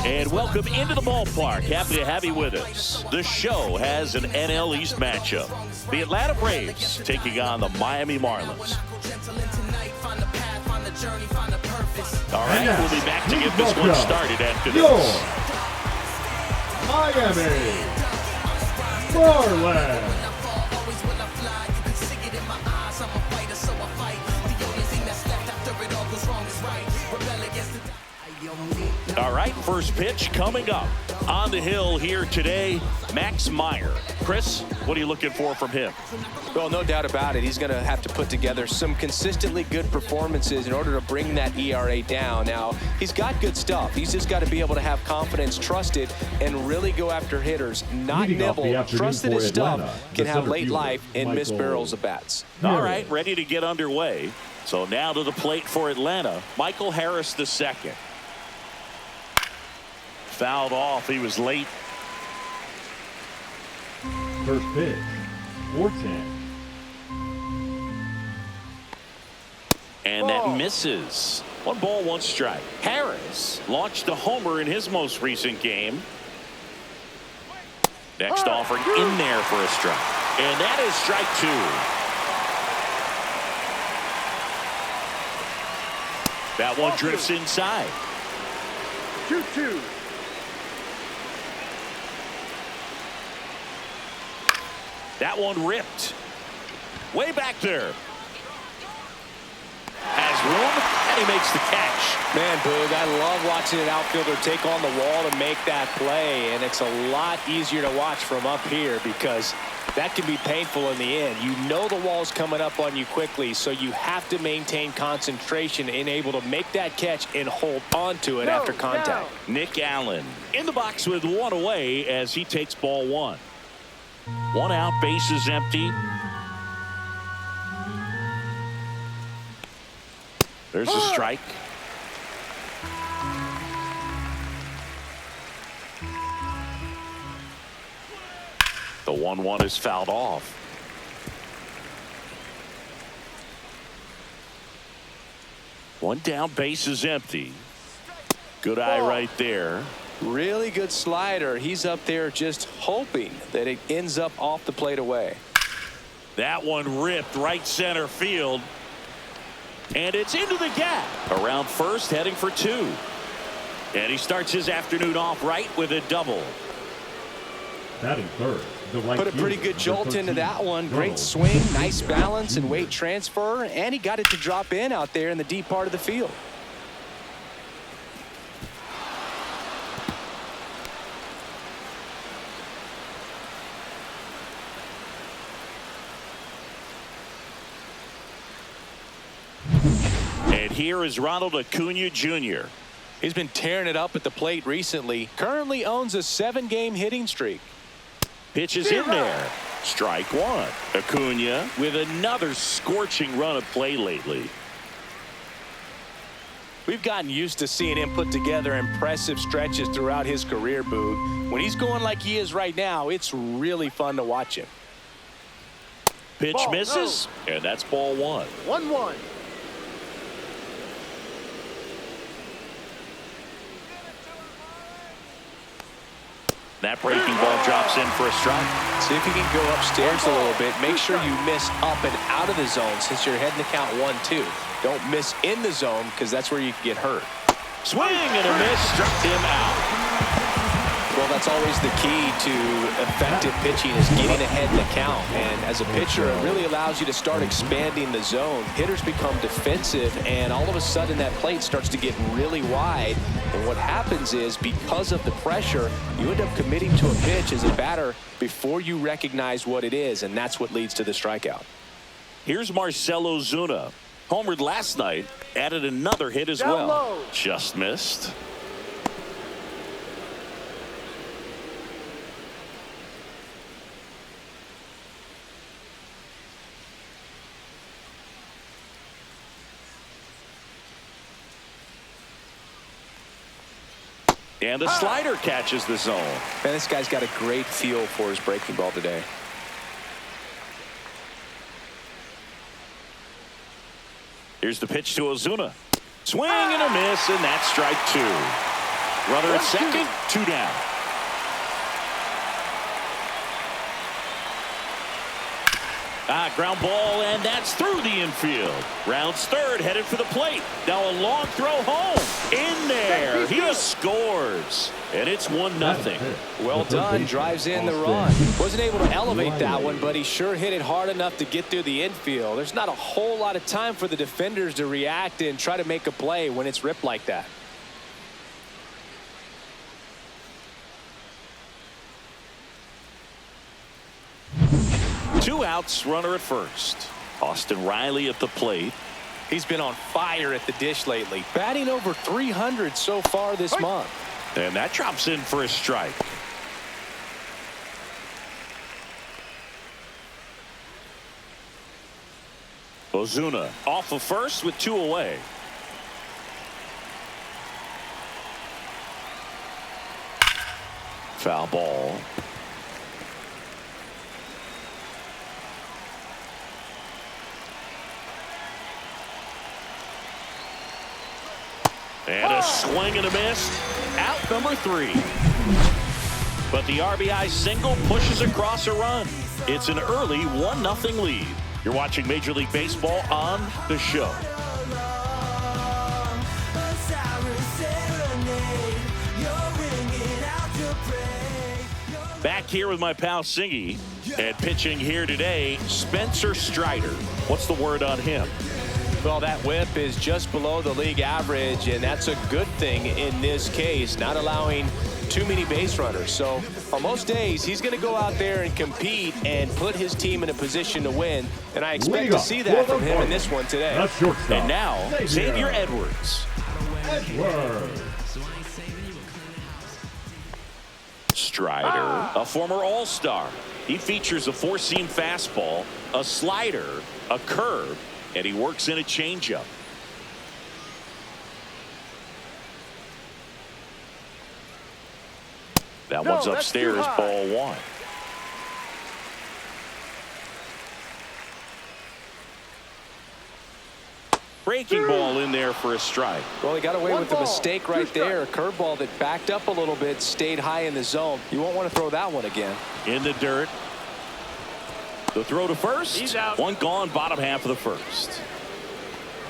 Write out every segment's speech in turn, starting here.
And welcome into the ballpark. Happy to have you with us. The show has an NL East matchup. The Atlanta Braves taking on the Miami Marlins. All right, we'll be back to get this one started after this. Miami Marlins. All right, first pitch coming up. On the hill here today, Max Meyer. Chris, what are you looking for from him? Well, no doubt about it. He's going to have to put together some consistently good performances in order to bring that ERA down. Now, he's got good stuff. He's just got to be able to have confidence, trust it, and really go after hitters, not nibble. Trust that his stuff can have late life and miss barrels of bats. All right, ready to get underway. So now to the plate for Atlanta, Michael Harris II. Fouled off. He was late. First pitch, 4-10. And that misses. 1 ball, 1 strike. Harris launched a homer in his most recent game. Next offering in there for a strike. And that is strike 2. That one drifts inside. 2-2. That one ripped. Way back there. Has room, and he makes the catch. Man, Boog, I love watching an outfielder take on the wall to make that play, and it's a lot easier to watch from up here because that can be painful in the end. You know the wall's coming up on you quickly, so you have to maintain concentration and able to make that catch and hold on to it after contact. Nick Allen in the box with 1 away as he takes ball 1. 1 out, bases empty. There's a strike. The 1-1 is fouled off. One down, bases empty. Good eye right there. Really good slider. He's up there just hoping that it ends up off the plate away. That one ripped right center field. And it's into the gap. Around first, heading for 2. And he starts his afternoon off right with a double. Batting third. Put a pretty good jolt into that one. Great swing, nice balance and weight transfer. And he got it to drop in out there in the deep part of the field. And here is Ronald Acuna Jr. He's been tearing it up at the plate recently. Currently owns a 7-game hitting streak. Pitches in there. Strike 1. Acuna with another scorching run of play lately. We've gotten used to seeing him put together impressive stretches throughout his career, Boog. When he's going like he is right now, it's really fun to watch him. Pitch misses, and that's ball 1. 1-1. That breaking ball drops in for a strike. See if you can go upstairs a little bit. Make sure you miss up and out of the zone since you're heading to count 1-2. Don't miss in the zone because that's where you can get hurt. Swing and a miss, struck him out. Well, that's always the key to effective pitching is getting ahead in the count. And as a pitcher, it really allows you to start expanding the zone. Hitters become defensive, and all of a sudden that plate starts to get really wide. And what happens is because of the pressure, you end up committing to a pitch as a batter before you recognize what it is, and that's what leads to the strikeout. Here's Marcell Ozuna. Homered last night, added another hit as well. Just missed. And a slider catches the zone. Man, this guy's got a great feel for his breaking ball today. Here's the pitch to Ozuna. Swing and a miss, and that's strike 2. Runner at second, 2 down. Ground ball, and that's through the infield. Rounds third, headed for the plate. Now a long throw home. In there. He scores. And it's 1-0. Well done. Drives in the run. Wasn't able to elevate that one, but he sure hit it hard enough to get through the infield. There's not a whole lot of time for the defenders to react and try to make a play when it's ripped like that. Two outs, runner at first. Austin Riley at the plate. He's been on fire at the dish lately. Batting over 300 so far this month. And that drops in for a strike. Ozuna off of first with 2 away. Foul ball. And a swing and a miss. Out number 3. But the RBI single pushes across a run. It's an early 1-0 lead. You're watching Major League Baseball on The Show. Back here with my pal Singy. And pitching here today, Spencer Strider. What's the word on him? Well, that whip is just below the league average, and that's a good thing in this case, not allowing too many base runners. So on most days, he's going to go out there and compete and put his team in a position to win, and I expect to see that from him in this one today. And now, Xavier Edwards. Strider, a former All-Star. He features a 4-seam fastball, a slider, a curve, and he works in a changeup. That one's upstairs, ball 1. Breaking ball in there for a strike. Well, he got away with a mistake right there. A curveball that backed up a little bit, stayed high in the zone. You won't want to throw that one again. In the dirt. The throw to first. He's out. One gone, bottom half of the first.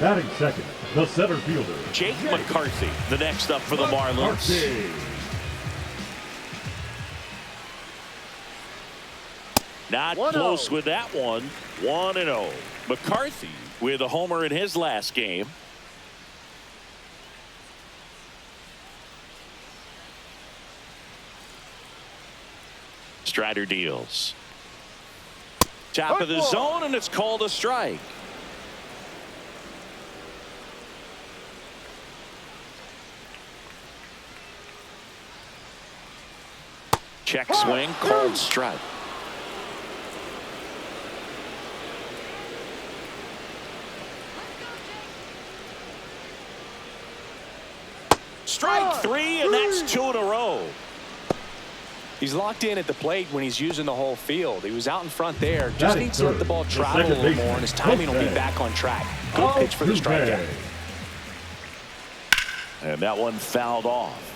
Batting second, the center fielder, Jake McCarthy, the next up for the Marlins. Not close with that one. 1-0. McCarthy with a homer in his last game. Strider deals. Top of the zone, and it's called a strike. Check swing, called strike. Strike 3, and that's 2 in a row. He's locked in at the plate when he's using the whole field. He was out in front there. Just needs to let the ball travel a little more, and his timing will be back on track. Good pitch for the strikeout. And that one fouled off.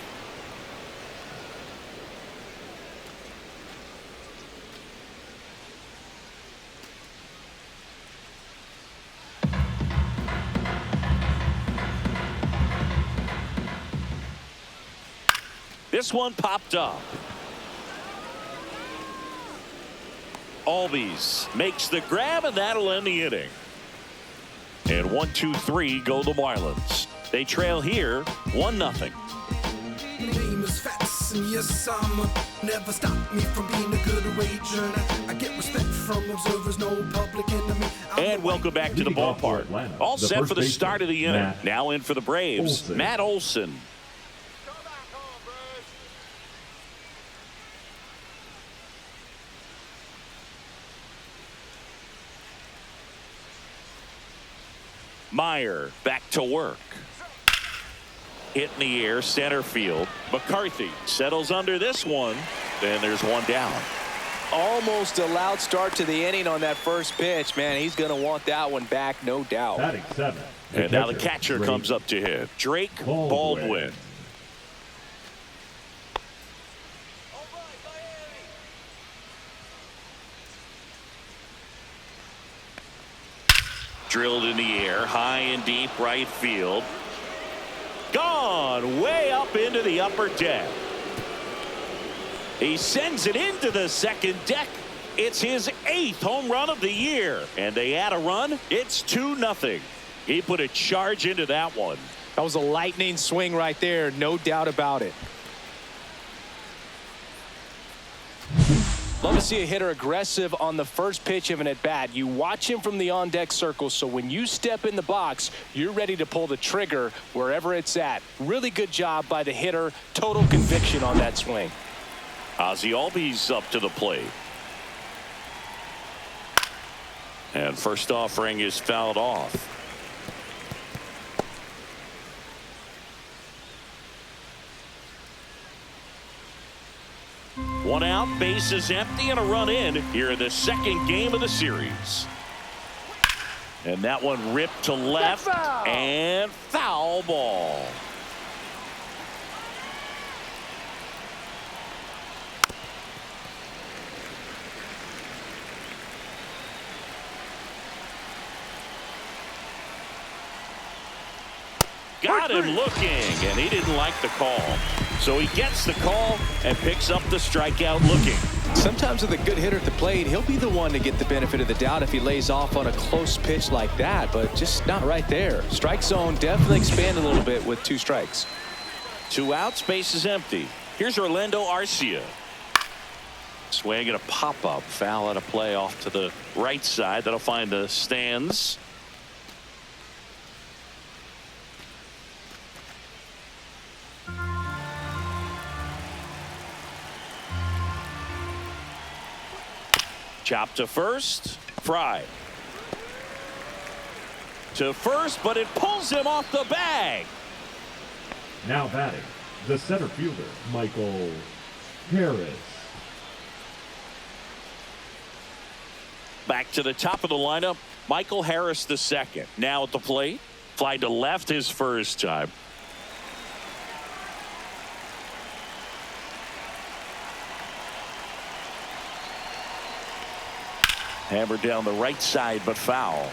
This one popped up. Albies makes the grab, and that'll end the inning. And 1-2-3 go the Marlins. They trail here 1-0. Never stop me from being a good wager. I get respect from observers, no public enemy. And welcome back to the ballpark. All set for the start of the inning. Now in for the Braves, Matt Olson. Meyer back to work. Hit in the air, center field. McCarthy settles under this one. Then there's one down. Almost a loud start to the inning on that first pitch. Man, he's going to want that one back, no doubt. Batting 7. And now the catcher comes up to hit. Drake Baldwin. Drilled in the air, high and deep right field. Gone way up into the upper deck. He sends it into the second deck. It's his 8th home run of the year, and they add a run. It's 2-0. He put a charge into that one. That was a lightning swing right there, no doubt about it. Love to see a hitter aggressive on the first pitch of an at-bat. You watch him from the on-deck circle, so when you step in the box, you're ready to pull the trigger wherever it's at. Really good job by the hitter. Total conviction on that swing. Ozzie Albies up to the plate. And first offering is fouled off. One out, bases empty, and a run in here in the second game of the series. And that one ripped to left and foul ball. Got him looking, and he didn't like the call. So he gets the call and picks up the strikeout looking. Sometimes with a good hitter at the plate, he'll be the one to get the benefit of the doubt if he lays off on a close pitch like that, but just not right there. Strike zone definitely expand a little bit with 2 strikes. 2 outs, base is empty. Here's Orlando Arcia. Swing and a pop-up, foul at a play off to the right side. That'll find the stands. Chop to first. Fry. To first, but it pulls him off the bag. Now batting, the center fielder, Michael Harris. Back to the top of the lineup, Michael Harris II. Now at the plate. Fly to left his first time. Hammered down the right side, but foul.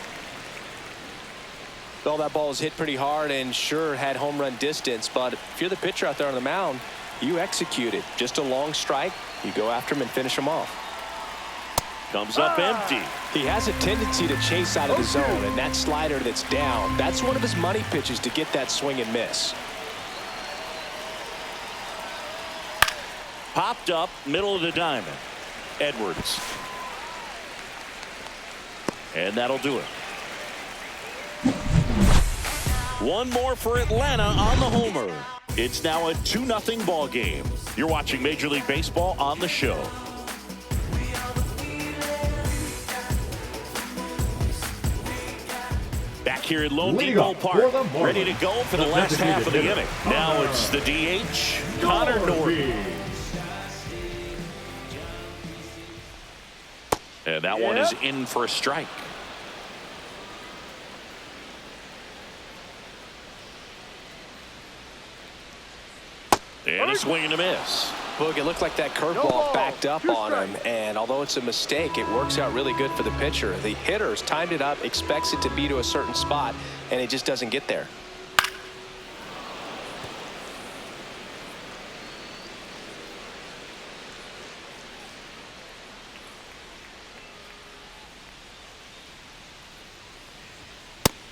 Well, that ball was hit pretty hard and sure had home run distance, but if you're the pitcher out there on the mound, you execute it. Just a long strike. You go after him and finish him off. Comes up empty. He has a tendency to chase out of the zone, and that slider that's down, that's one of his money pitches to get that swing and miss. Popped up, middle of the diamond. Edwards. And that'll do it. One more for Atlanta on the homer. It's now a 2-0 ball game. You're watching Major League Baseball on the show. Back here at Lone Depot Park, ready to go for the last half of the inning. Now it's the DH, Connor Norton. And that one is in for a strike. And a swing and a miss. Boog, it looked like that curveball backed up on him, and although it's a mistake, it works out really good for the pitcher. The hitter's timed it up, expects it to be to a certain spot, and it just doesn't get there.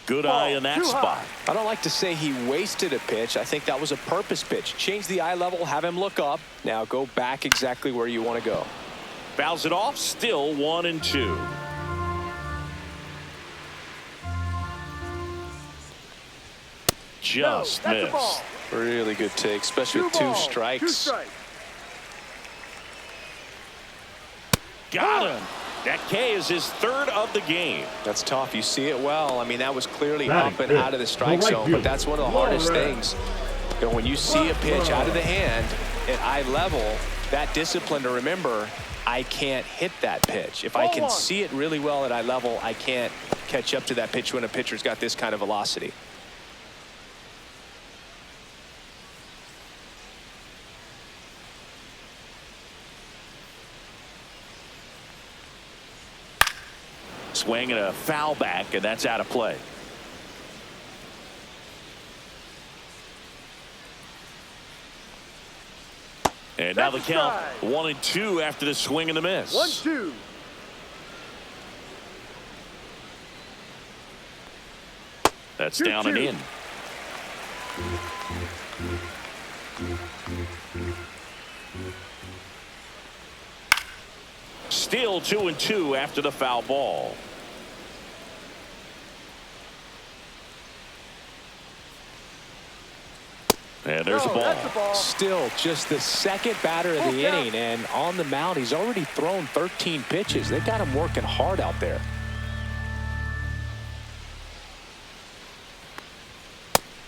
Good eye in that spot. I don't like to say he wasted a pitch. I think that was a purpose pitch. Change the eye level, have him look up. Now go back exactly where you want to go. Fouls it off, still 1-2. Just missed. Really good take, especially with 2 strikes. Got him. That K is his 3rd of the game. That's tough. You see it well. I mean, that was clearly up and out of the strike zone, but that's one of the hardest things. You know, when you see a pitch out of the hand at eye level, that discipline to remember, I can't hit that pitch. If I can see it really well at eye level, I can't catch up to that pitch when a pitcher's got this kind of velocity. swing and a foul back, and that's out of play. And now the count 1-2 after the swing and the miss. 1-2. That's down and in. Still 2-2 after the foul ball. And there's a ball. Still just the second batter of the inning, and on the mound he's already thrown 13 pitches. They've got him working hard out there.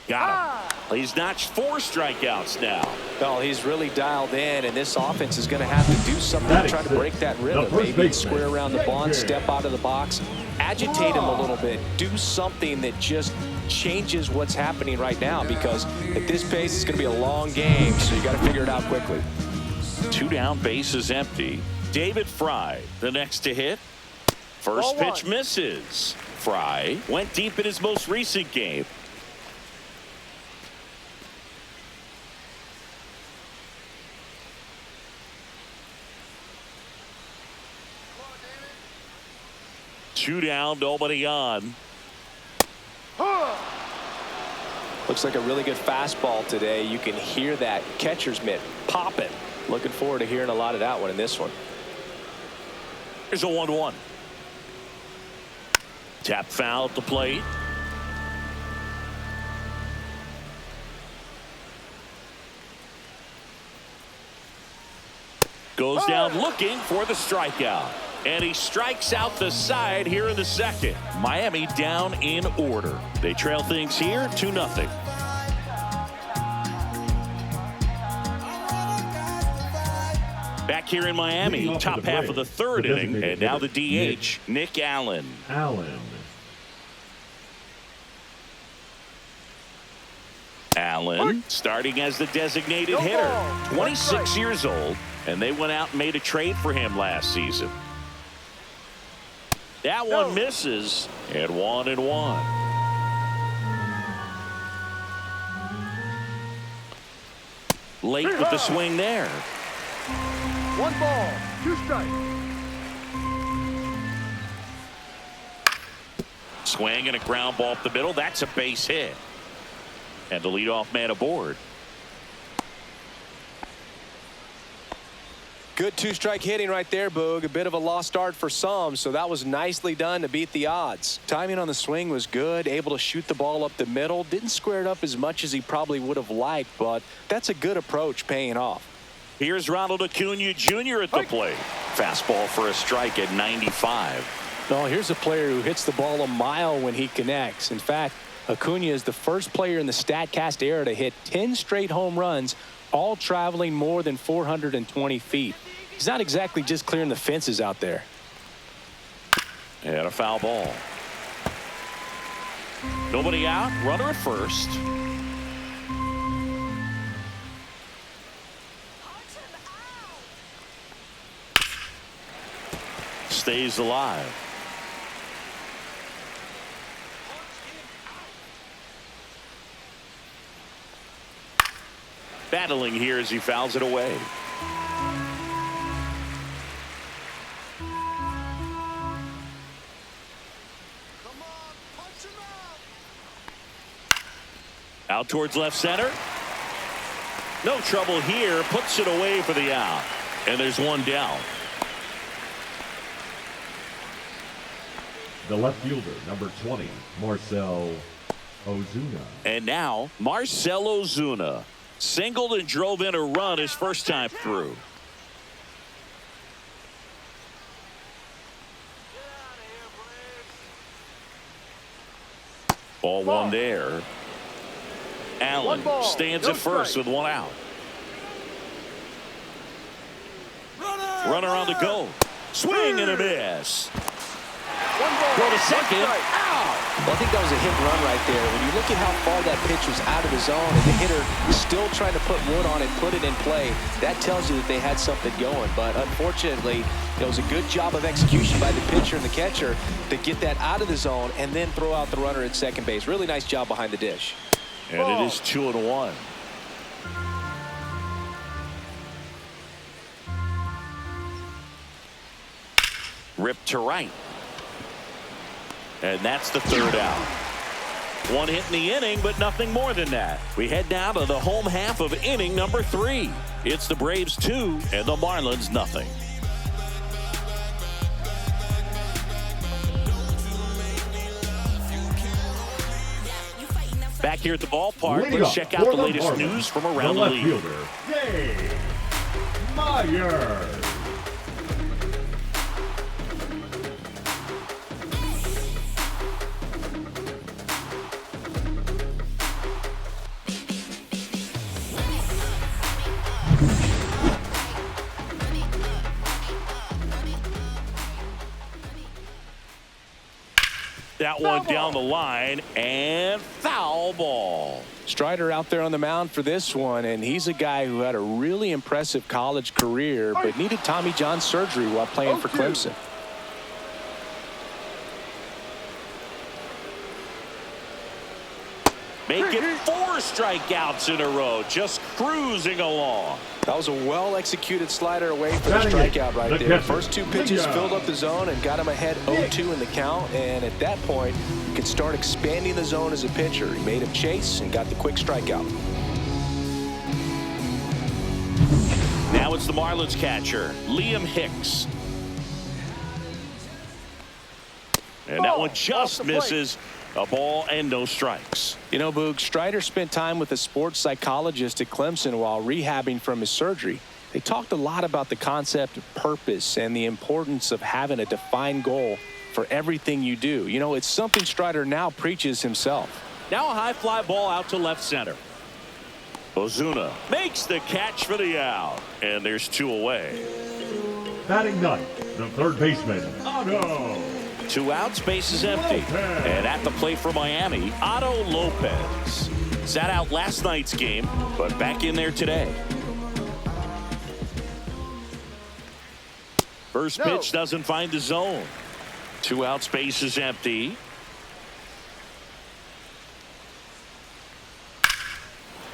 Got him. He's notched 4 strikeouts now. Well, he's really dialed in, and this offense is going to have to do something to try to break that rhythm. Maybe square around the bunt, step out of the box, agitate him a little bit, do something that just changes what's happening right now, because at this pace it's going to be a long game, so you got to figure it out quickly. 2 down, bases empty. David Fry, the next to hit. First pitch misses. Fry went deep in his most recent game. Two down, nobody on. Looks like a really good fastball today. You can hear that catcher's mitt popping. Looking forward to hearing a lot of that one in this one. Here's a 1-1. Tap foul at the plate. Goes down looking for the strikeout. And he strikes out the side here in the second. Miami down in order. They trail things here 2-0. Back here in Miami, top half of the third inning, and now the DH, Nick Allen. Allen starting as the designated hitter, 26 years old, and they went out and made a trade for him last season. That one misses, and 1-1. Late with the swing there. 1 ball, 2 strikes. Swing and a ground ball up the middle. That's a base hit. And the leadoff man aboard. Good 2-strike hitting right there, Boog. A bit of a lost start for some, so that was nicely done to beat the odds. Timing on the swing was good, able to shoot the ball up the middle. Didn't square it up as much as he probably would have liked, but that's a good approach paying off. Here's Ronald Acuna Jr. at the plate. Fastball for a strike at 95. No, here's a player who hits the ball a mile when he connects. In fact, Acuna is the first player in the StatCast era to hit 10 straight home runs, all traveling more than 420 feet. He's not exactly just clearing the fences out there. And a foul ball. Nobody out, runner at first. Stays alive. Battling here as he fouls it away. Out towards left center. No trouble here. Puts it away for the out. And there's one down. The left fielder, number 20, Marcell Ozuna. And now, Marcell Ozuna singled and drove in a run his first time through. Ball one there. Allen stands at first with one out. Runner on the go. Swing and a miss. One ball. Throw to second. One strike. Out. Well, I think that was a hit and run right there. When you look at how far that pitch was out of the zone and the hitter still trying to put wood on it, put it in play, that tells you that they had something going. But unfortunately, it was a good job of execution by the pitcher and the catcher to get that out of the zone and then throw out the runner at second base. Really nice job behind the dish. And it is 2-1. Ripped to right. And that's the third out. One hit in the inning, but nothing more than that. We head now to the home half of inning number 3. It's the Braves 2 and the Marlins nothing. Back here at the ballpark, let's check out the latest news from around the league. Fielder, Dave Myers. That one down the line, and foul ball. Strider out there on the mound for this one, and he's a guy who had a really impressive college career but needed Tommy John surgery while playing for Clemson. Making 4 strikeouts in a row, just cruising along. That was a well-executed slider away for the strikeout right there. First 2 pitches filled up the zone and got him ahead 0-2 in the count. And at that point, you could start expanding the zone as a pitcher. He made him chase and got the quick strikeout. Now it's the Marlins catcher, Liam Hicks. And that one just misses. A ball and no strikes. You know, Boog, Strider spent time with a sports psychologist at Clemson while rehabbing from his surgery. They talked a lot about the concept of purpose and the importance of having a defined goal for everything you do. You know, it's something Strider now preaches himself. Now a high fly ball out to left center. Ozuna makes the catch for the out. And there's 2 away. Batting ninth, the third baseman, Otto. 2 outs, base is empty. And at the plate for Miami, Otto Lopez. Sat out last night's game, but back in there today. First pitch doesn't find the zone. 2 outs, base is empty.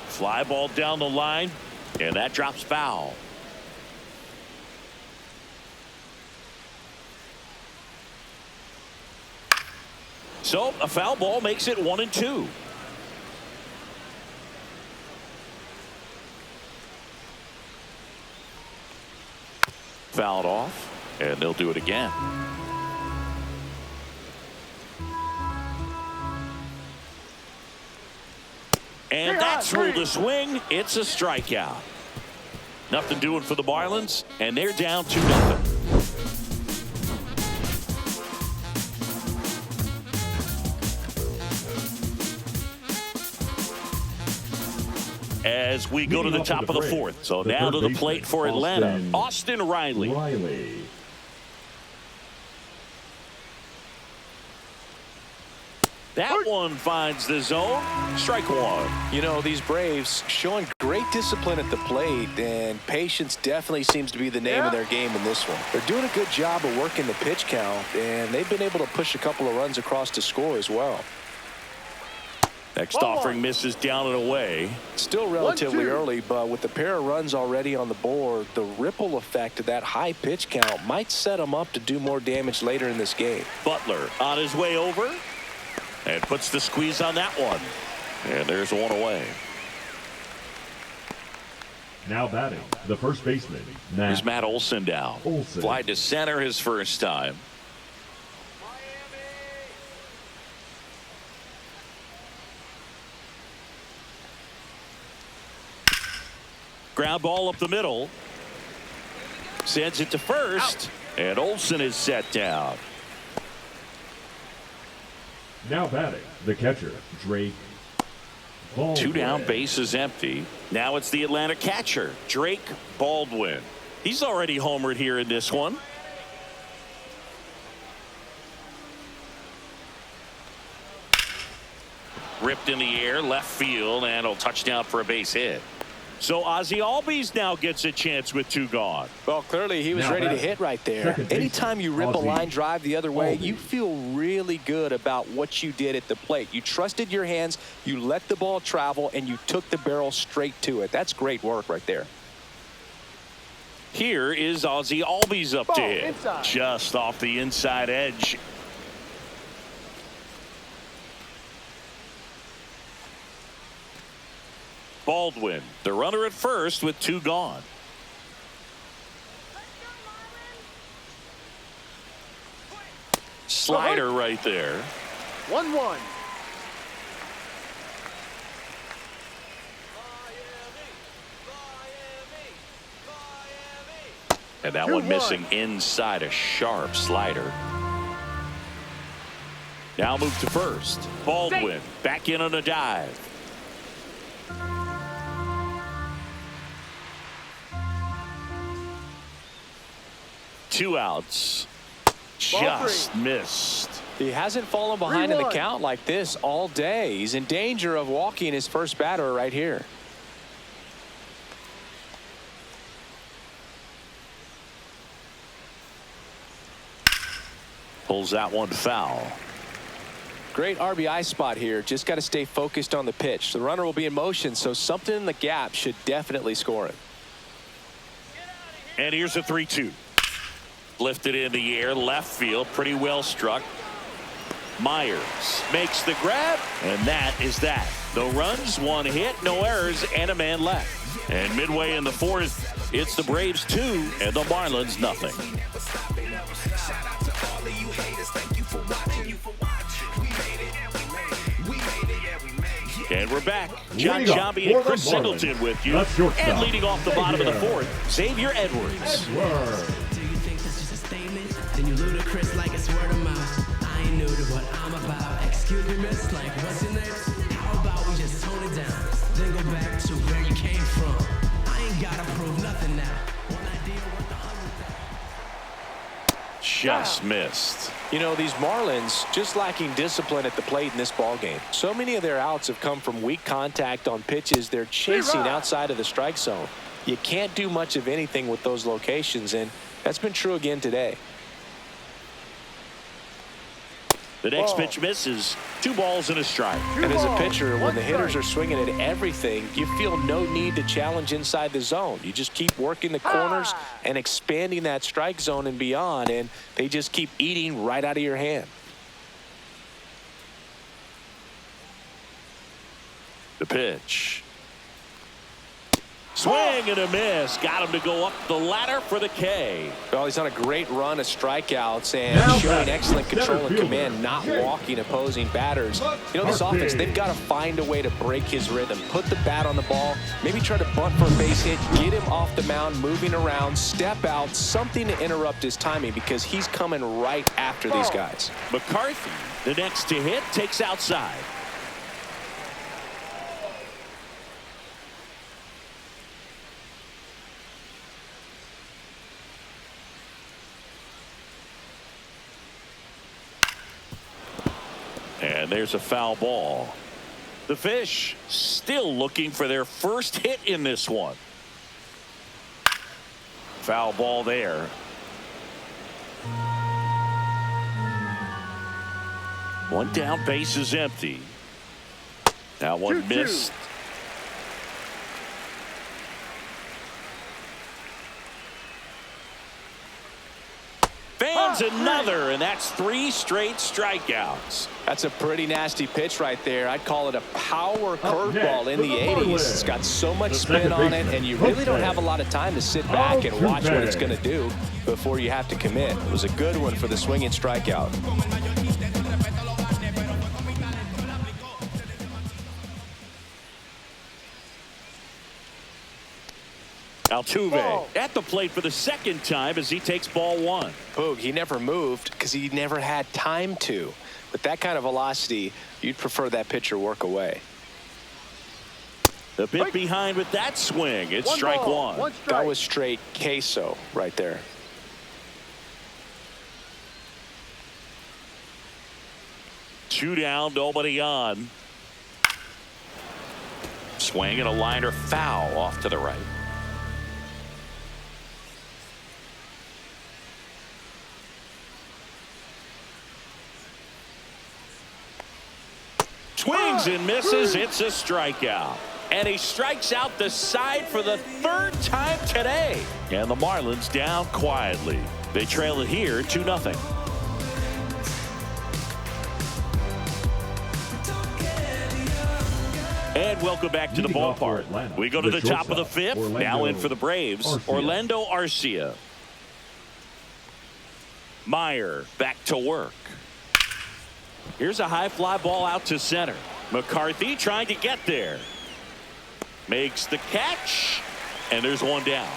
Fly ball down the line, and that drops foul. So a foul ball makes it 1-2. Fouled off, and they'll do it again. And that's ruled a swing. It's a strikeout. Nothing doing for the Marlins, and they're down 2-0. As we go to the top of the 4th. So now to the plate for Atlanta, Austin Riley. That one finds the zone. Strike 1. You know, these Braves showing great discipline at the plate, and patience definitely seems to be the name of their game in this one. They're doing a good job of working the pitch count, and they've been able to push a couple of runs across to score as well. Next offering misses down and away. Still relatively early, but with the pair of runs already on the board, the ripple effect of that high pitch count might set them up to do more damage later in this game. Butler on his way over and puts the squeeze on that one. And there's 1 away. Now batting, the first baseman, Here's Matt Olson down. Fly to center his first time. Ground ball up the middle. Sends it to first. And Olson is set down. Now batting, the catcher, Drake Baldwin. 2 down, base is empty. Now it's the Atlanta catcher, Drake Baldwin. He's already homered here in this one. Ripped in the air, left field, and a touchdown for a base hit. So Ozzie Albies now gets a chance with 2 gone. Well, clearly he was ready to hit right there. Anytime you rip a line drive the other way, you feel really good about what you did at the plate. You trusted your hands, you let the ball travel, and you took the barrel straight to it. That's great work right there. Here is Ozzie Albies up to hit. Inside. Just off the inside edge. Baldwin, the runner at first with 2 gone. Slider right there. 1-1. And that one missing inside, a sharp slider. Now move to first. Baldwin back in on a dive. Two outs. Just missed. He hasn't fallen behind in the count like this all day. He's in danger of walking his first batter right here. Pulls that one foul. Great RBI spot here. Just got to stay focused on the pitch. The runner will be in motion, so something in the gap should definitely score it. And here's a 3-2. Lifted in the air, left field, pretty well struck. Myers makes the grab, and that is that. No runs, 1 hit, no errors, and a man left. And midway in the 4th, it's the Braves 2 and the Marlins nothing. And we're back. John Jambi and Chris Singleton with you. And leading off the bottom of the 4th, Xavier Edwards. Then you ludicrous like it's word of mouth. I ain't new to what I'm about. Excuse me, miss, like what's your name? How about we just tone it down? Then go back to where you came from. I ain't gotta prove nothing now. One idea worth 100,000. Just missed. You know, these Marlins just lacking discipline at the plate in this ballgame. So many of their outs have come from weak contact on pitches they're chasing outside of the strike zone. You can't do much of anything with those locations, and that's been true again today. The next pitch misses. 2 balls and a strike. And as a pitcher, when the hitters are swinging at everything, you feel no need to challenge inside the zone. You just keep working the corners and expanding that strike zone and beyond, and they just keep eating right out of your hand. The pitch. Swing and a miss. Got him to go up the ladder for the K. Well, he's on a great run of strikeouts and showing excellent control and command, not walking opposing batters. You know, this offense, they've got to find a way to break his rhythm, put the bat on the ball, maybe try to bunt for a base hit, get him off the mound, moving around, step out, something to interrupt his timing because he's coming right after these guys. McCarthy, the next to hit, takes outside. And there's a foul ball. The Fish still looking for their first hit in this one. Foul ball there. One down, base is empty. That one missed. Fans another, and that's 3 straight strikeouts. That's a pretty nasty pitch right there. I'd call it a power curveball in the 80s. It's got so much spin on it, and you really don't have a lot of time to sit back and watch what it's going to do before you have to commit. It was a good one for the swinging strikeout. Altuve at the plate for the second time as he takes ball 1. Boog, he never moved because he never had time to. With that kind of velocity, you'd prefer that pitcher work away. The bit behind with that swing. It's strike 1. That was straight queso right there. Two down, nobody on. Swing and a liner foul off to the right. Swings and misses. It's a strikeout. And he strikes out the side for the third time today. And the Marlins down quietly. They trail it here 2-0. And welcome back to the ballpark. We go to the top of the fifth. Now in for the Braves, Orlando Arcia. Meyer back to work. Here's a high fly ball out to center. McCarthy trying to get there. Makes the catch. And there's one down.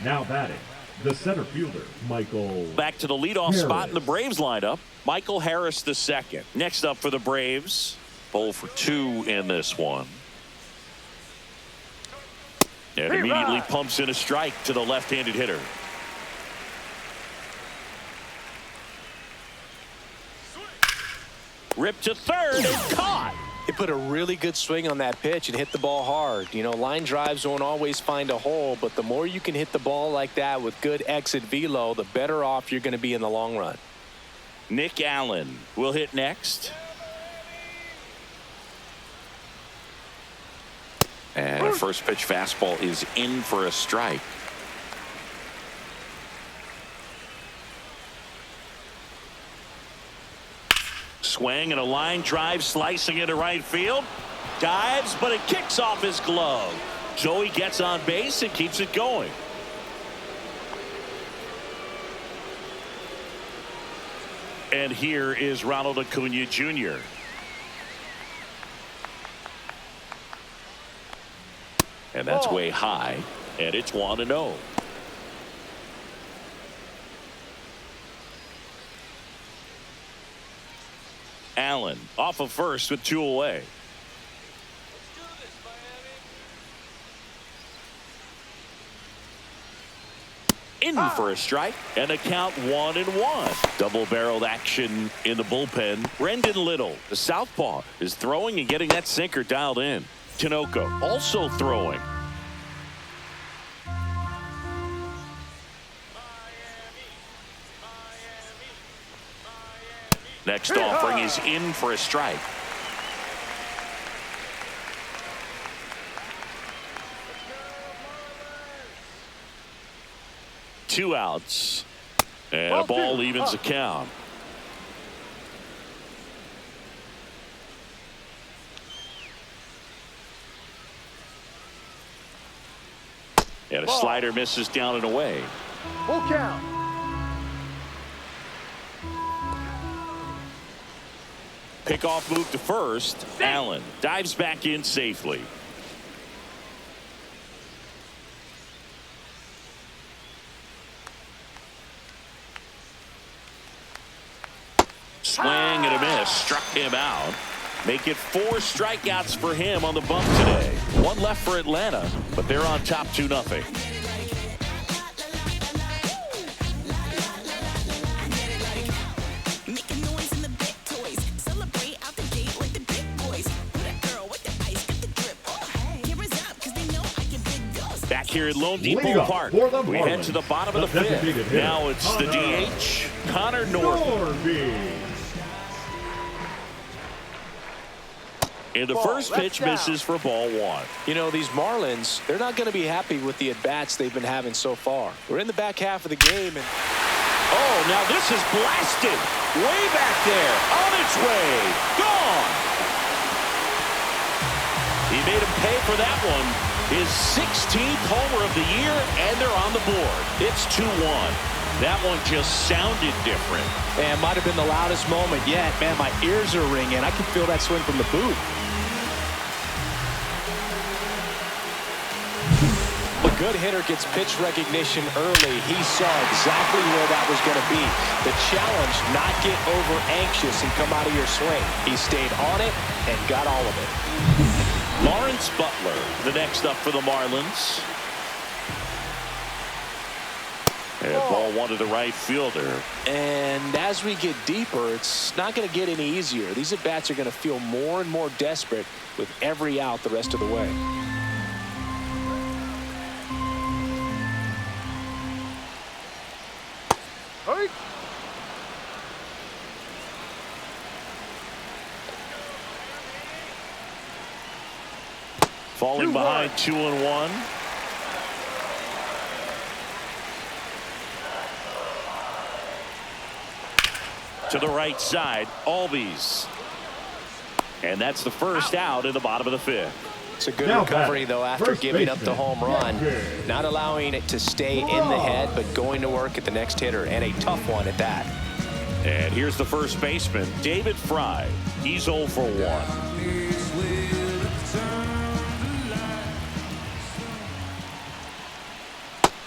Now batting, the center fielder, Michael. Back to the leadoff spot in the Braves lineup. Michael Harris the second. Next up for the Braves. 0 for 2 in this one. And immediately pumps in a strike to the left-handed hitter. Ripped to third and caught. He put a really good swing on that pitch and hit the ball hard. You know, line drives won't always find a hole, but the more you can hit the ball like that with good exit velo, the better off you're going to be in the long run. Nick Allen will hit next. And a first pitch fastball is in for a strike. Swing and a line drive slicing into right field. Dives, but it kicks off his glove. So he gets on base and keeps it going. And here is Ronald Acuna Jr. And that's way high. And it's 1-0. Allen off of first with 2 away. In for a strike and a count 1-1. Double-barreled action in the bullpen. Brendan Little, the southpaw, is throwing and getting that sinker dialed in. Tinoco also throwing. Next offering is in for a strike. Two outs. And a ball evens the count. And a slider misses down and away. Full count. Pickoff move to first. Allen dives back in safely. Swing and a miss. Struck him out. Make it 4 strikeouts for him on the bump today. 1 left for Atlanta, but they're on top 2-0. Back here at Lone Depot Park, we head to the bottom of the fifth. Now it's the DH, Connor Norby. And the first pitch misses for ball 1. You know, these Marlins, they're not going to be happy with the at-bats they've been having so far. We're in the back half of the game. And oh, now this is blasted. Way back there. On its way. Gone. He made him pay for that one. His 16th homer of the year, and they're on the board. It's 2-1. That one just sounded different. Man, might have been the loudest moment yet. Man, my ears are ringing. I can feel that swing from the booth. A good hitter gets pitch recognition early. He saw exactly where that was going to be. The challenge, not get over anxious and come out of your swing. He stayed on it and got all of it. Lawrence Butler, the next up for the Marlins. And ball one to the right fielder. And as we get deeper, it's not going to get any easier. These at-bats are going to feel more and more desperate with every out the rest of the way. Hurry. Falling behind 2-1. To the right side, Albies. And that's the first out in the bottom of the fifth. It's a good recovery, though, after giving up the home run. Not allowing it to stay in the head, but going to work at the next hitter, and a tough one at that. And here's the first baseman, David Fry. He's 0 for 1.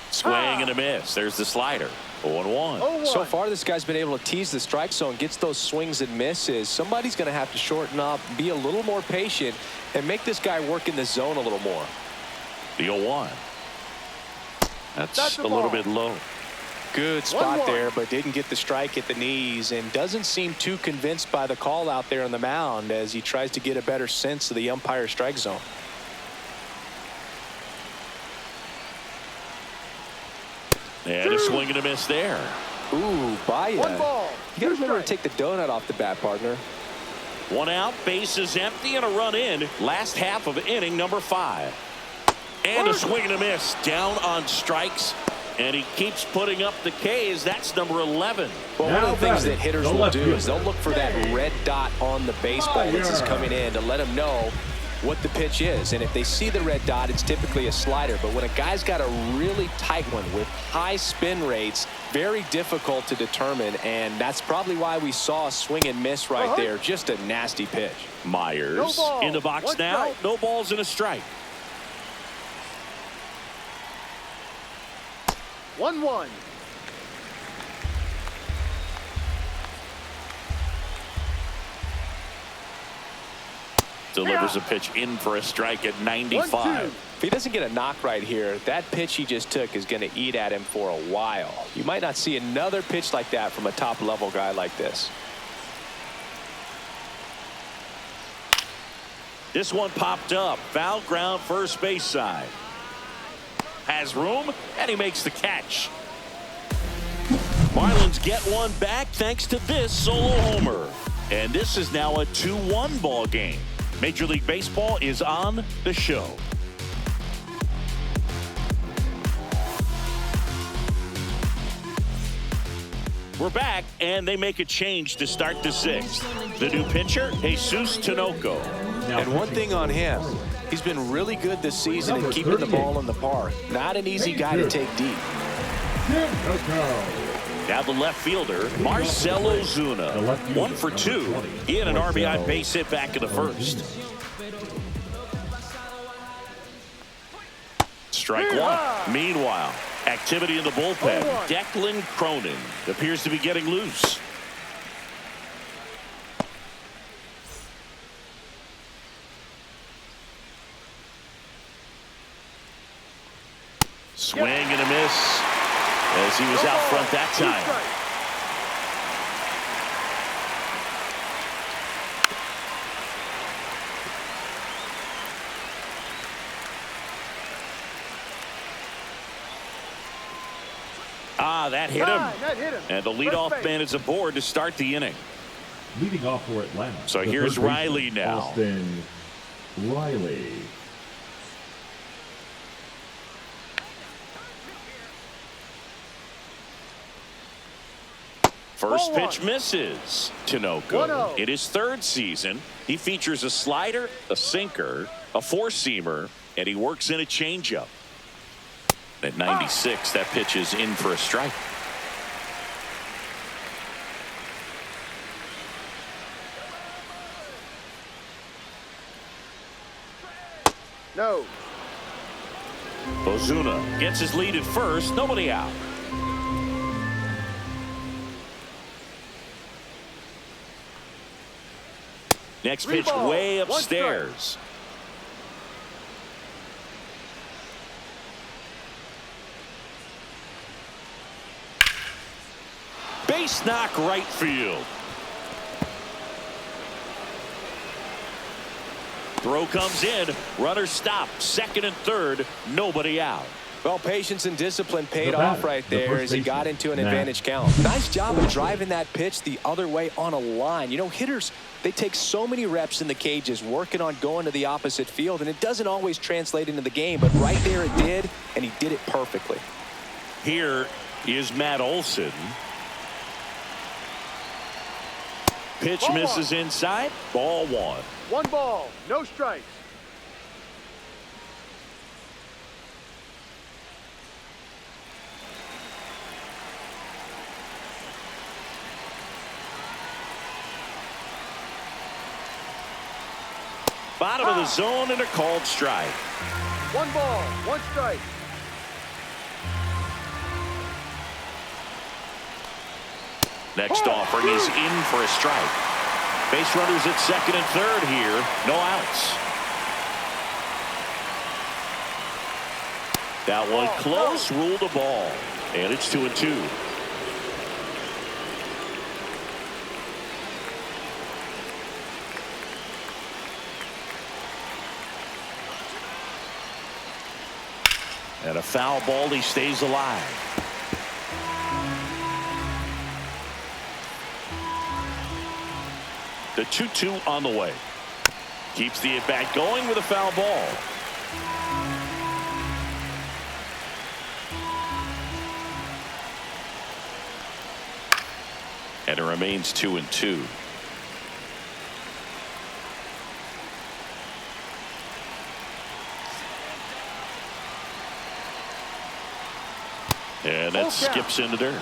Swing and a miss. There's the slider. 0-1. So far, this guy's been able to tease the strike zone, gets those swings and misses. Somebody's going to have to shorten up, be a little more patient, and make this guy work in the zone a little more. The 0-1. That's a little bit low. Good spot there, but didn't get the strike at the knees, and doesn't seem too convinced by the call out there on the mound as he tries to get a better sense of the umpire strike zone. And a swing and a miss there. Ooh, Baez. 1 ball. You got to remember to take the donut off the bat, partner. 1 out, base is empty, and a run in. Last half of inning number 5. And a swing and a miss. Down on strikes. And he keeps putting up the Ks. That's number 11. Well, one of the things that hitters will do is they'll look for that red dot on the baseball as it's coming in to let them know what the pitch is. And if they see the red dot, it's typically a slider. But when a guy's got a really tight one with high spin rates, very difficult to determine. And that's probably why we saw a swing and miss right there. Just a nasty pitch. Myers in the box now. No balls and a strike. 1-1. Delivers a pitch in for a strike at 95. If he doesn't get a knock right here, that pitch he just took is going to eat at him for a while. You might not see another pitch like that from a top-level guy like this. This one popped up. Foul ground, first base side. Has room, and he makes the catch. Marlins get one back thanks to this solo homer. And this is now a 2-1 ball game. Major League Baseball is on the show. We're back, and they make a change to start the 6th. The new pitcher, Jesus Tinoco. And one thing on him, he's been really good this season in keeping the ball in the park. Not an easy guy to take deep. Now the left fielder, Marcell Ozuna. 1 for 2. He had an RBI base hit back in the first. Strike 1. Meanwhile, activity in the bullpen. Declan Cronin appears to be getting loose. Swing and a miss as he was out front that time. That hit him. And the leadoff man is aboard to start the inning. Leading off for Atlanta. So here's Riley now. Austin Riley. First pitch misses. Tinoco. In his 3rd season, he features a slider, a sinker, a 4-seamer, and he works in a changeup. At 96, that pitch is in for a strike. No. Ozuna gets his lead at first. Nobody out. Next pitch way upstairs. Base knock right field. Throw comes in. Runner stopped. Second and third. Nobody out. Well, patience and discipline paid The off batter, right the there first as he got baseman, into an Matt. advantage count. Nice job of driving that pitch the other way on a line. You know, hitters, they take so many reps in the cages working on going to the opposite field, and it doesn't always translate into the game, but right there it did, and he did it perfectly. Here is Matt Olson. Pitch Ball misses inside. Ball one. 1 ball, no strikes. Bottom of the zone and a called strike. 1 ball, 1 strike. Next offering is in for a strike. Base runners at second and third here. No outs. That one close, ruled a ball. And it's 2-2. And a foul ball, he stays alive. The 2-2 on the way. Keeps the at-bat going with a foul ball. And it remains 2-2. And that skips into dirt.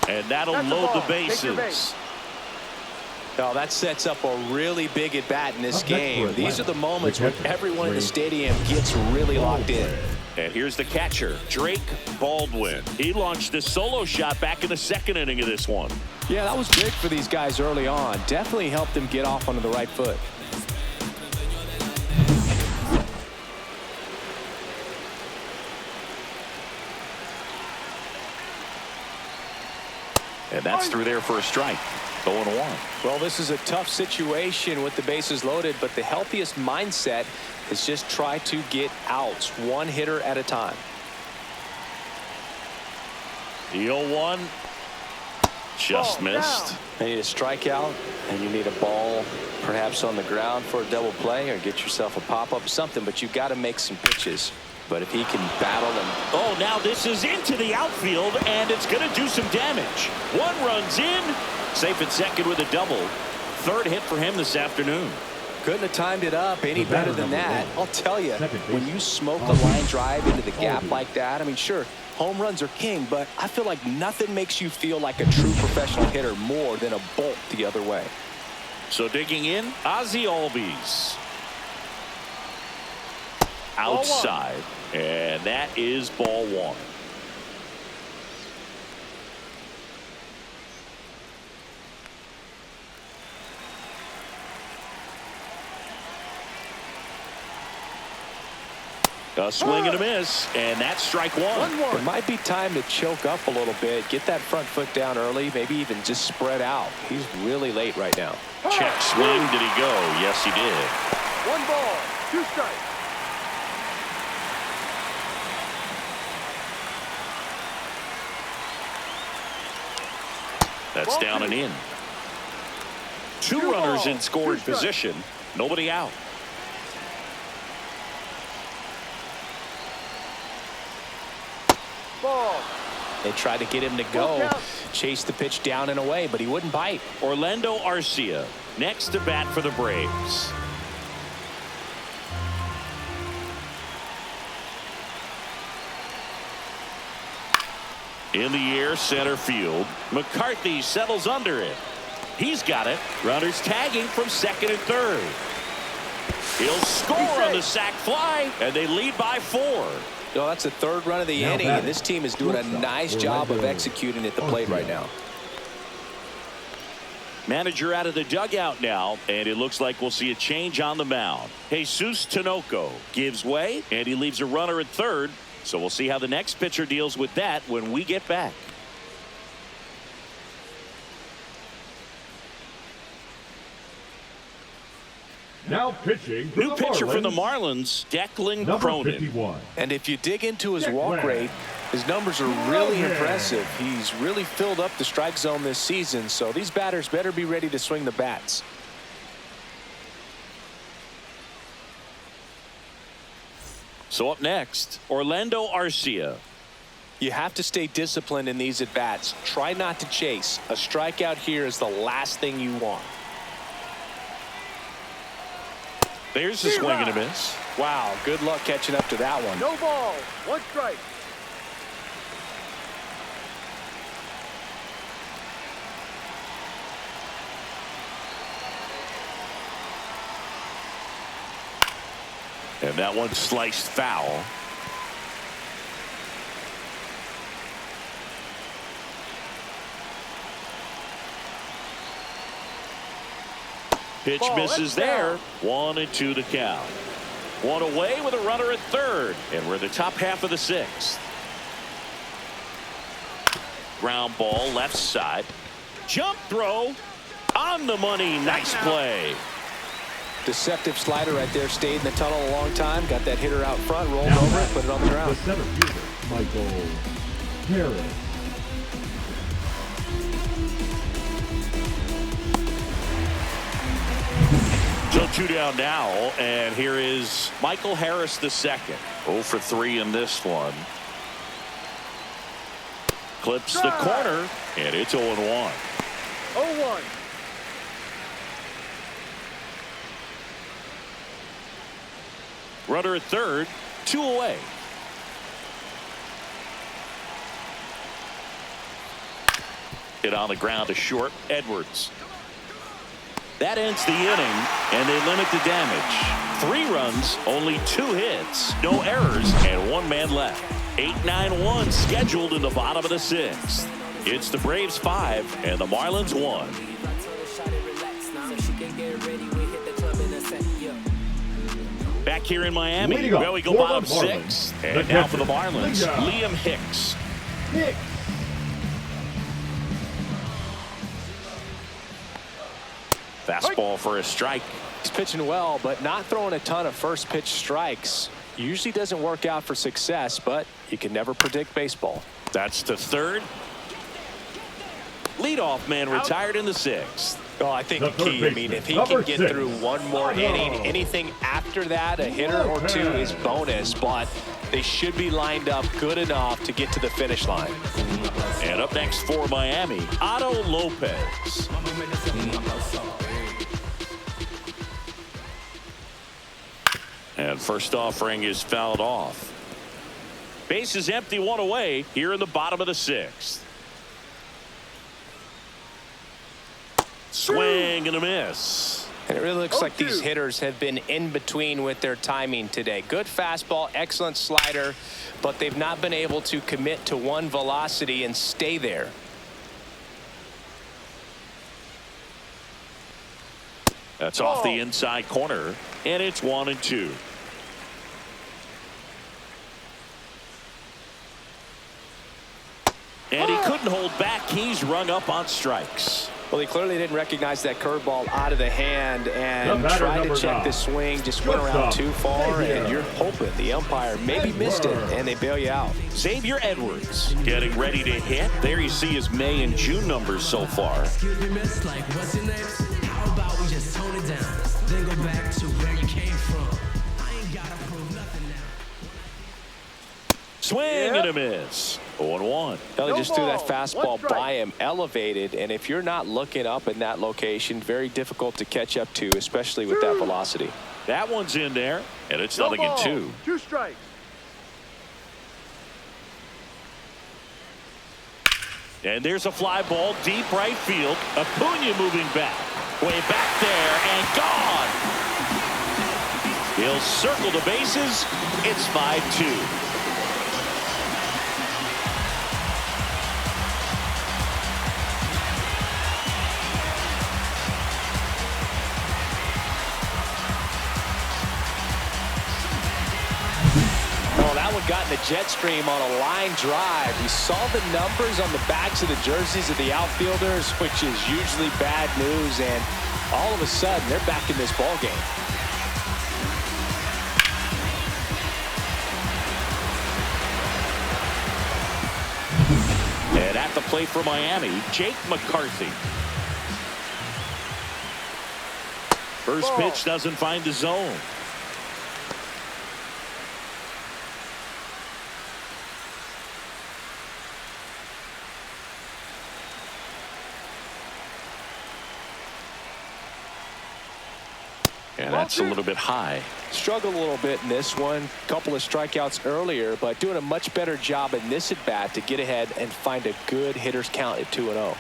And that'll load the bases. Now that sets up a really big at bat in this Up next game. for These are the Atlanta, moments the when catcher, everyone in the Drake stadium gets really locked in. And here's the catcher, Drake Baldwin. He launched a solo shot back in the second inning of this one. Yeah, that was big for these guys early on. Definitely helped them get off onto the right foot. And that's through there for a strike. 0-1. Well, this is a tough situation with the bases loaded, but the healthiest mindset is just try to get outs, one hitter at a time. The 0-1 just missed. You need a strikeout, and you need a ball perhaps on the ground for a double play or get yourself a pop-up, something, but you've got to make some pitches. But if he can battle and... Oh, now this is into the outfield, and it's going to do some damage. One runs in. Safe at second with a double. Third hit for him this afternoon. Couldn't have timed it up any better than that. I'll tell you, when you smoke a line drive into the gap like that, I mean, sure, home runs are king, but I feel like nothing makes you feel like a true professional hitter more than a bolt the other way. So digging in, Ozzie Albies. Outside. And that is ball one. A swing and a miss, and that's strike one. It might be time to choke up a little bit, get that front foot down early, maybe even just spread out. He's really late right now. Check swing. Did he go? Yes, he did. 1 ball, 2 strikes. That's down and in. Two runners in scoring position. Nobody out. Ball. They tried to get him to go, chase the pitch down and away, but he wouldn't bite. Orlando Arcia next to bat for the Braves. In the air, center field. McCarthy settles under it. He's got it. Runners tagging from second and third. He'll score on the sac fly, and they lead by 4. No, that's the third run of the inning, and this team is doing a nice job of executing at the plate right now. Manager out of the dugout now, and it looks like we'll see a change on the mound. Jesus Tinoco gives way, and he leaves a runner at third. So we'll see how the next pitcher deals with that when we get back. Now pitching for New the pitcher Marlins, for the Marlins, Declan number Cronin. 51. And if you dig into his Check walk that. rate, his numbers are really Cronin. impressive. He's really filled up the strike zone this season, so these batters better be ready to swing the bats. So up next, Orlando Arcia. You have to stay disciplined in these at-bats. Try not to chase. A strikeout here is the last thing you want. There's the swing and a miss. Wow, good luck catching up to that one. No ball. One strike. And that one sliced foul. Pitch Ball, misses that's there. down. 1-2 the count. One away with a runner at third. And we're in the top half of the sixth. Ground ball left side. Jump throw on the money. Nice play. Deceptive slider right there. Stayed in the tunnel a long time. Got that hitter out front. Rolled Now over it. Put it on the the ground. center fielder, Michael Harris. So 2 down now, and here is Michael Harris the second. 0 for 3 in this one. Clips the corner, and it's 0-1. 0-1. Runner at third, 2 away. Hit on the ground to short. Edwards. That ends the inning, and they limit the damage. 3 runs, only 2 hits, no errors, and 1 man left. 8-9-1 scheduled in the bottom of the 6th. It's the Braves 5 and the Marlins 1. Back here in Miami, Leading up where we go for the bottom Marlins, 6. the And now for the catcher, Marlins, Liam Liam Hicks. Hicks. Fastball for a strike. He's pitching well, but not throwing a ton of first pitch strikes. Usually doesn't work out for success, but you can never predict baseball. That's to third. Leadoff man retired in the 6th. Oh, I think The the key, third I mean, if he baseman, can get number 6. through one more inning, anything after that, a hitter or 2 is bonus, but they should be lined up good enough to get to the finish line. And up next for Miami, Otto Lopez. And first offering is fouled off. Base is empty, 1 away here in the bottom of the 6th. Swing and a miss. And it really looks like 0-2. these hitters have been in between with their timing today. Good fastball, excellent slider, but they've not been able to commit to one velocity and stay there. That's off the inside corner, and it's 1-2. And he couldn't hold back. He's rung up on strikes. Well, he clearly didn't recognize that curveball out of the hand and The batter, tried to number check 9. the swing, just went around Shortstop, too far, Xavier. and you're hoping the umpire maybe missed it, and they bail you out. Xavier Edwards getting ready to hit. There you see his May and June numbers so far. Excuse me, miss, like what's your name? How about we just tone it down, then go back to where you came from. I ain't gotta prove nothing now. Swing and a miss. 0-1. They No just threw that ball, fastball 1 strike. by him, elevated, and if you're not looking up in that location, very difficult to catch up to, especially with that velocity. That one's in there, and it's No nothing in ball. 2. 2 strikes. And there's a fly ball deep right field. Acuna moving back. Way back there and gone. He'll circle the bases. It's 5-2. in the jet stream on a line drive. We saw the numbers on the backs of the jerseys of the outfielders, which is usually bad news, and all of a sudden they're back in this ball game. And at the plate for Miami, Jake McCarthy. First pitch doesn't find the zone. And that's a little bit high. Struggled a little bit in this one. Couple of strikeouts earlier, but doing a much better job in this at bat to get ahead and find a good hitter's count at 2-0.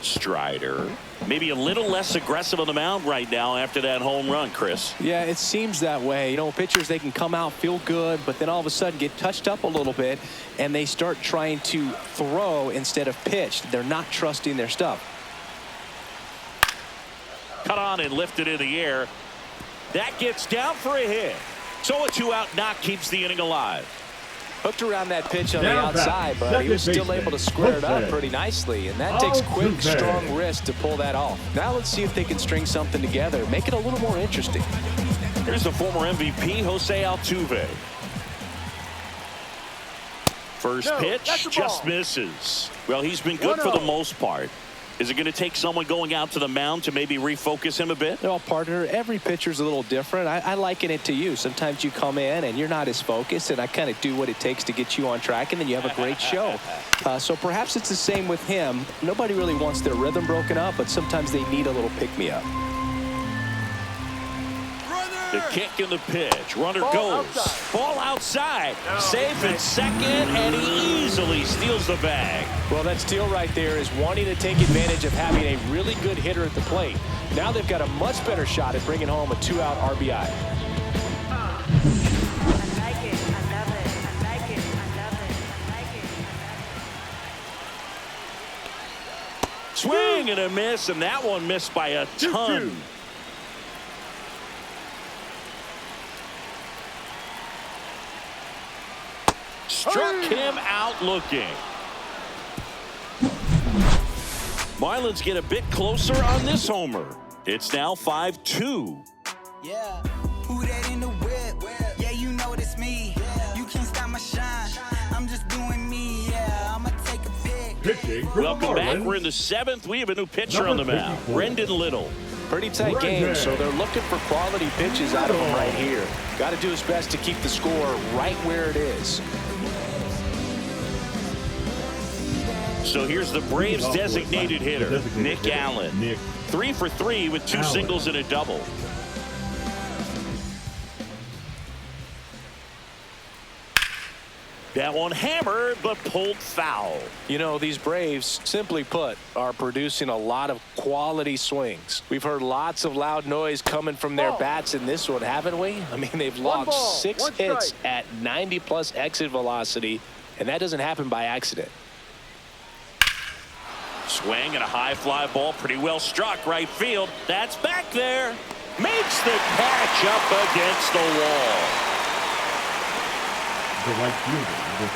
Strider maybe a little less aggressive on the mound right now after that home run, Chris. Yeah, it seems that way. You know, pitchers, they can come out, feel good, but then all of a sudden get touched up a little bit and they start trying to throw instead of pitch. They're not trusting their stuff. Cut on and lifted in the air. That gets down for a hit. So a 2-out knock keeps the inning alive. Hooked around that pitch on the outside, but he was still able to square it up pretty nicely, and that takes quick, strong wrist to pull that off. Now let's see if they can string something together, make it a little more interesting. Here's the former MVP, Jose Altuve. First pitch just misses. Well, he's been good for the most part. Is it going to take someone going out to the mound to maybe refocus him a bit? Well, partner, every pitcher's a little different. I liken it to you. Sometimes you come in and you're not as focused, and I kind of do what it takes to get you on track, and then you have a great show. So perhaps it's the same with him. Nobody really wants their rhythm broken up, but sometimes they need a little pick-me-up. The kick and the pitch. Runner goes. Ball outside. Safe at second, and he easily steals the bag. Well, that steal right there is wanting to take advantage of having a really good hitter at the plate. Now they've got a much better shot at bringing home a 2-out RBI. I like it. I love it. I like it. I love it. I like it. Swing and a miss, and that one missed by a ton. Struck him out looking. Marlins get a bit closer on this homer. It's now 5-2. Yeah, who that in the whip? Yeah, you know it's me. You can't stop my shine. I'm just doing me. Yeah, I'ma take a pic. Pitching for Welcome the back. Marlins. We're in the 7th. We have a new pitcher on the mound, Brendan Little. Pretty tight game, so they're looking for quality pitches out of him right here. Got to do his best to keep the score right where it is. So here's the Braves' designated hitter, Nick Allen. 3 for 3 with 2 singles and a double. That one hammered, but pulled foul. You know, these Braves, simply put, are producing a lot of quality swings. We've heard lots of loud noise coming from their bats in this one, haven't we? I mean, they've logged 6 hits at 90-plus exit velocity, and that doesn't happen by accident. Swing and a high fly ball, pretty well struck right field. That's back there. Makes the catch up against the wall. The right fielder, number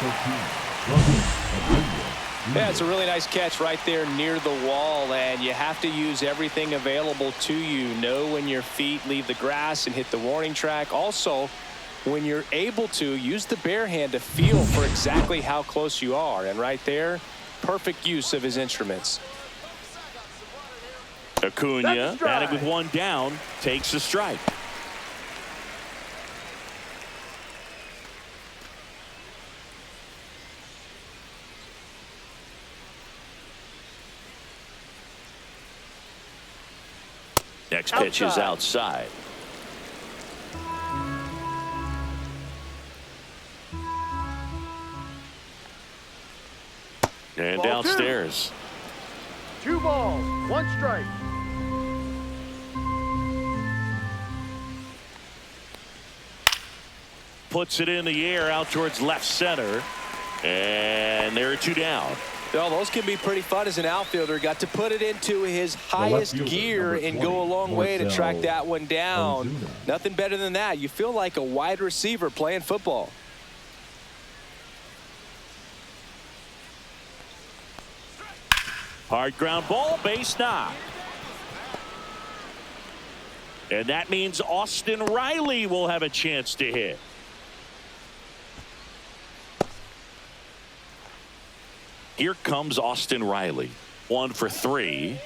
13. Yeah, it's a really nice catch right there near the wall, and you have to use everything available to you. Know when your feet leave the grass and hit the warning track. Also, when you're able to, use the bare hand to feel for exactly how close you are. And right there, perfect use of his instruments. Acuna, batting with 1 down, takes the strike. Next pitch is outside. And Ball downstairs. 2 balls, 1 strike. Puts it in the air out towards left center. And there are 2 down. Well, those can be pretty fun as an outfielder. Got to put it into his highest gear and go a long way to track that one down. Nothing better than that. You feel like a wide receiver playing football. Hard ground ball, base knock. And that means Austin Riley will have a chance to hit. Here comes Austin Riley. 1 for 3.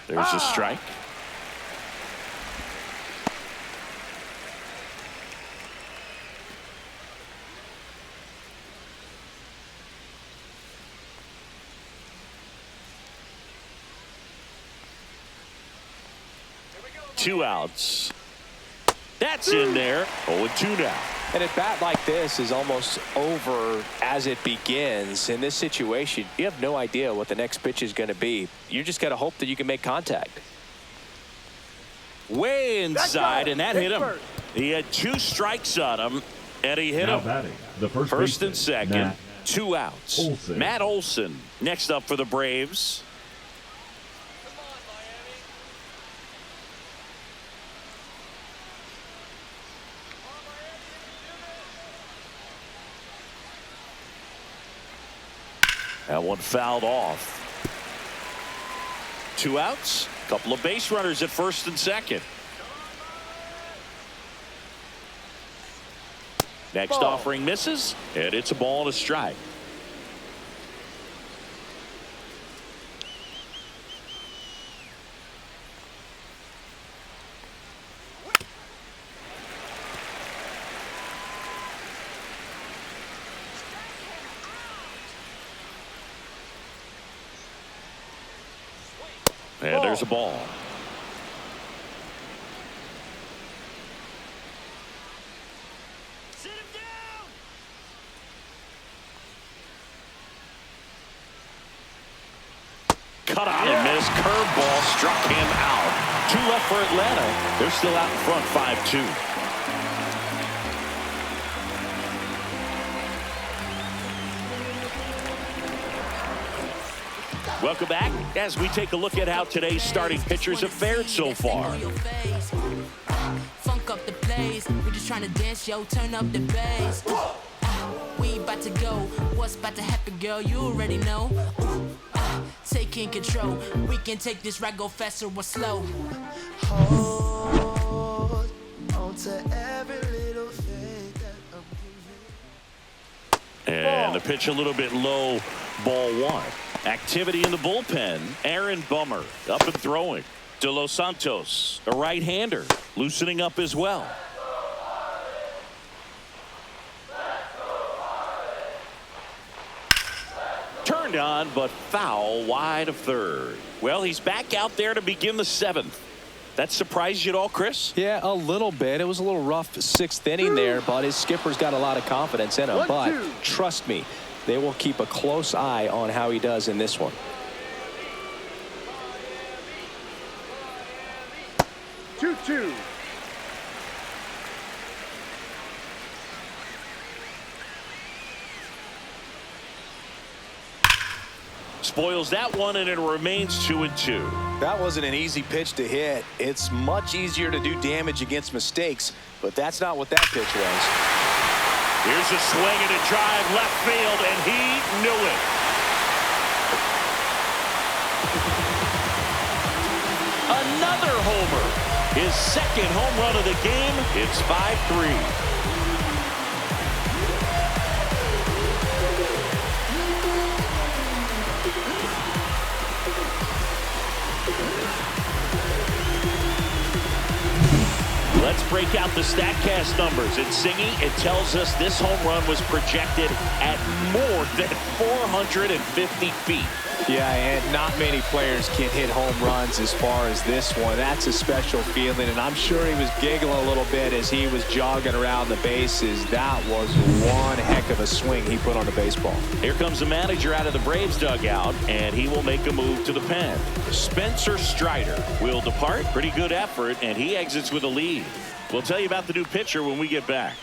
There's a strike. Two outs. That's in there. 0-2 now. And a bat like this is almost over as it begins. In this situation, you have no idea what the next pitch is going to be. You just got to hope that you can make contact. Way inside, and that hit him. He had 2 strikes on him, and he hit him. Batting, the First and second, Matt 2 outs. Olson. Matt Olson next up for the Braves. That one fouled off. 2 outs. Couple of base runners at first and second. Next offering misses, and it's a ball and a strike. And there's a ball. Sit him down. Cut out and missed. Curveball struck him out. 2 left for Atlanta. They're still out in front 5-2. Welcome back as we take a look at how today's starting pitchers have fared so far. Funk up the place. We just trying to dance, yo. Turn up the bass. We about to go. What's about to happen, girl? You already know. Taking control. We can take this ride, go faster or slow. Hold on to every little thing that I'm giving. And the pitch a little bit low, ball 1. Activity in the bullpen. Aaron Bummer up and throwing. De Los Santos, a right-hander, loosening up as well. Turned on, but foul wide of third. Well, he's back out there to begin the 7th. That surprised you at all, Chris? Yeah, a little bit. It was a little rough 6th inning there, but his skipper's got a lot of confidence in him. But trust me, they will keep a close eye on how he does in this one. 2-2. Spoils that one, and it remains 2-2. That wasn't an easy pitch to hit. It's much easier to do damage against mistakes, but that's not what that pitch was. Here's a swing and a drive left field, and he knew it. Another homer. His 2nd home run of the game. It's 5-3. Let's break out the StatCast numbers. In singing, it tells us this home run was projected at more than 450 feet. Yeah, and not many players can hit home runs as far as this one. That's a special feeling, and I'm sure he was giggling a little bit as he was jogging around the bases. That was one heck of a swing he put on the baseball. Here comes the manager out of the Braves dugout, and he will make a move to the pen. Spencer Strider will depart. Pretty good effort, and he exits with a lead. We'll tell you about the new pitcher when we get back.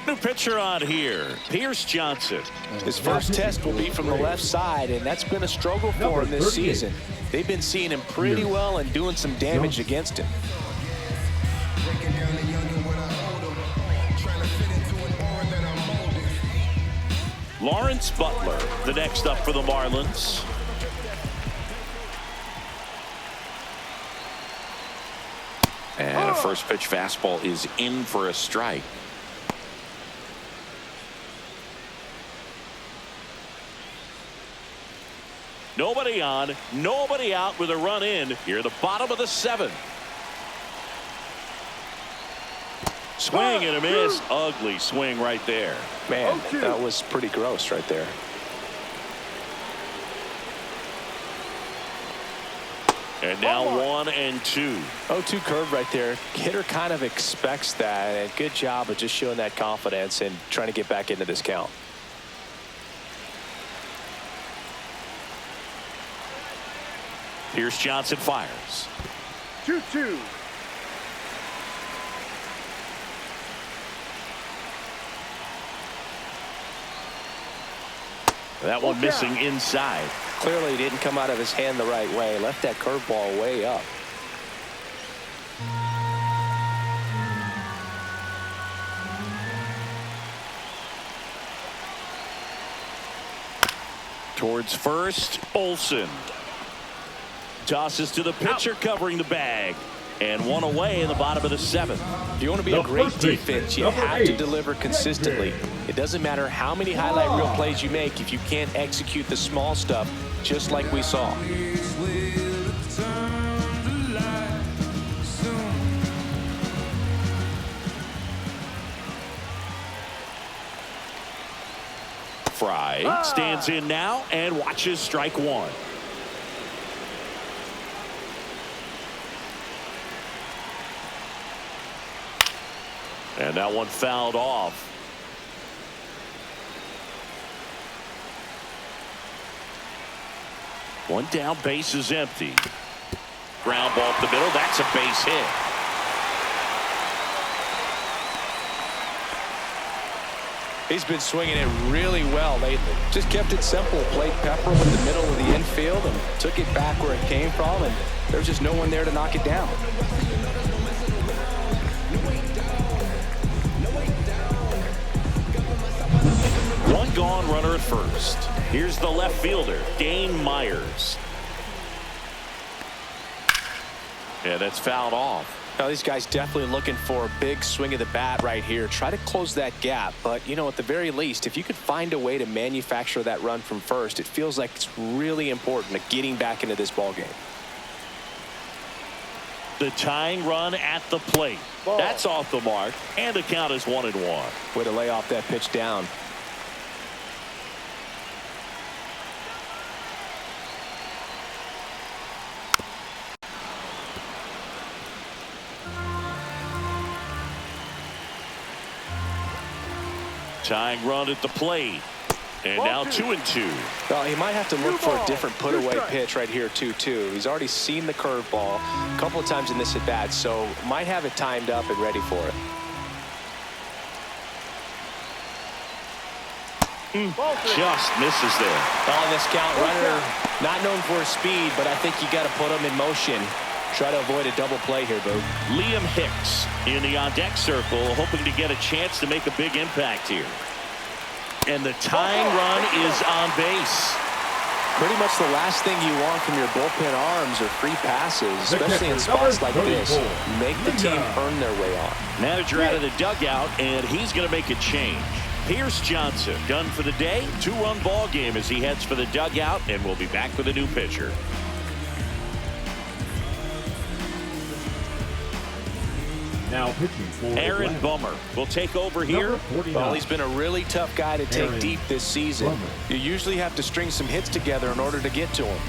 New pitcher on here, Pierce Johnson. His first test will be from the left side, and that's been a struggle for him this season. They've been seeing him pretty well and doing some damage against him. Lawrence Butler, the next up for the Marlins. And a first pitch fastball is in for a strike. Nobody on, nobody out with a run in here at the bottom of the 7th. Swing and a miss. Ugly swing right there. Man, that was pretty gross right there. And now 1-2. 0-2 curve right there. Hitter kind of expects that, and good job of just showing that confidence and trying to get back into this count. Pierce Johnson fires. 2-2. That one missing inside. Clearly didn't come out of his hand the right way. Left that curveball way up. Towards first, Olsen. Tosses to the pitcher covering the bag. And one away in the bottom of the 7th. If you want to be a great defense, you have to deliver consistently. It doesn't matter how many highlight reel plays you make if you can't execute the small stuff, just like we saw. Fry stands in now and watches strike 1. And that one fouled off. One down, base is empty. Ground ball up the middle. That's a base hit. He's been swinging it really well lately. Just kept it simple. Played pepper with the middle of the infield and took it back where it came from. And there's just no one there to knock it down. One gone, runner at first. Here's the left fielder, Dane Myers. And that's fouled off. Now these guys definitely looking for a big swing of the bat right here. Try to close that gap. But, you know, at the very least, if you could find a way to manufacture that run from first, it feels like it's really important to getting back into this ball game. The tying run at the plate. That's off the mark. And the count is 1-1. Way to lay off that pitch down. Tying run at the plate. And now 2-2. Well, he might have to look for a different put-away pitch right here, 2-2. He's already seen the curveball a couple of times in this at-bat, so might have it timed up and ready for it. Just misses there. On this count, runner not known for his speed, but I think you got to put him in motion. Try to avoid a double play here, Boo. Liam Hicks in the on-deck circle, hoping to get a chance to make a big impact here. And the tying run is on base. Pretty much the last thing you want from your bullpen arms are free passes, especially in spots like this. Make the team earn their way on. Manager out of the dugout, and he's going to make a change. Pierce Johnson done for the day. 2-run ball game as he heads for the dugout, and we'll be back with a new pitcher. Now pitching for Aaron Atlanta. Bummer will take over here. Well, he's been a really tough guy to take deep this season. You usually have to string some hits together in order to get to him.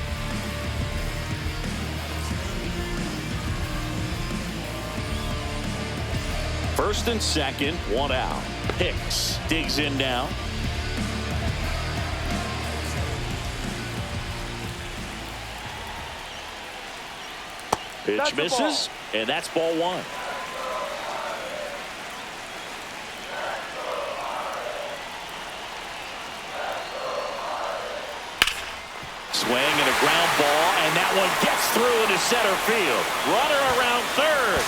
First and second, one out. Hicks digs in now. Pitch misses, and that's ball 1. Ground ball, and that one gets through into center field. Runner around third.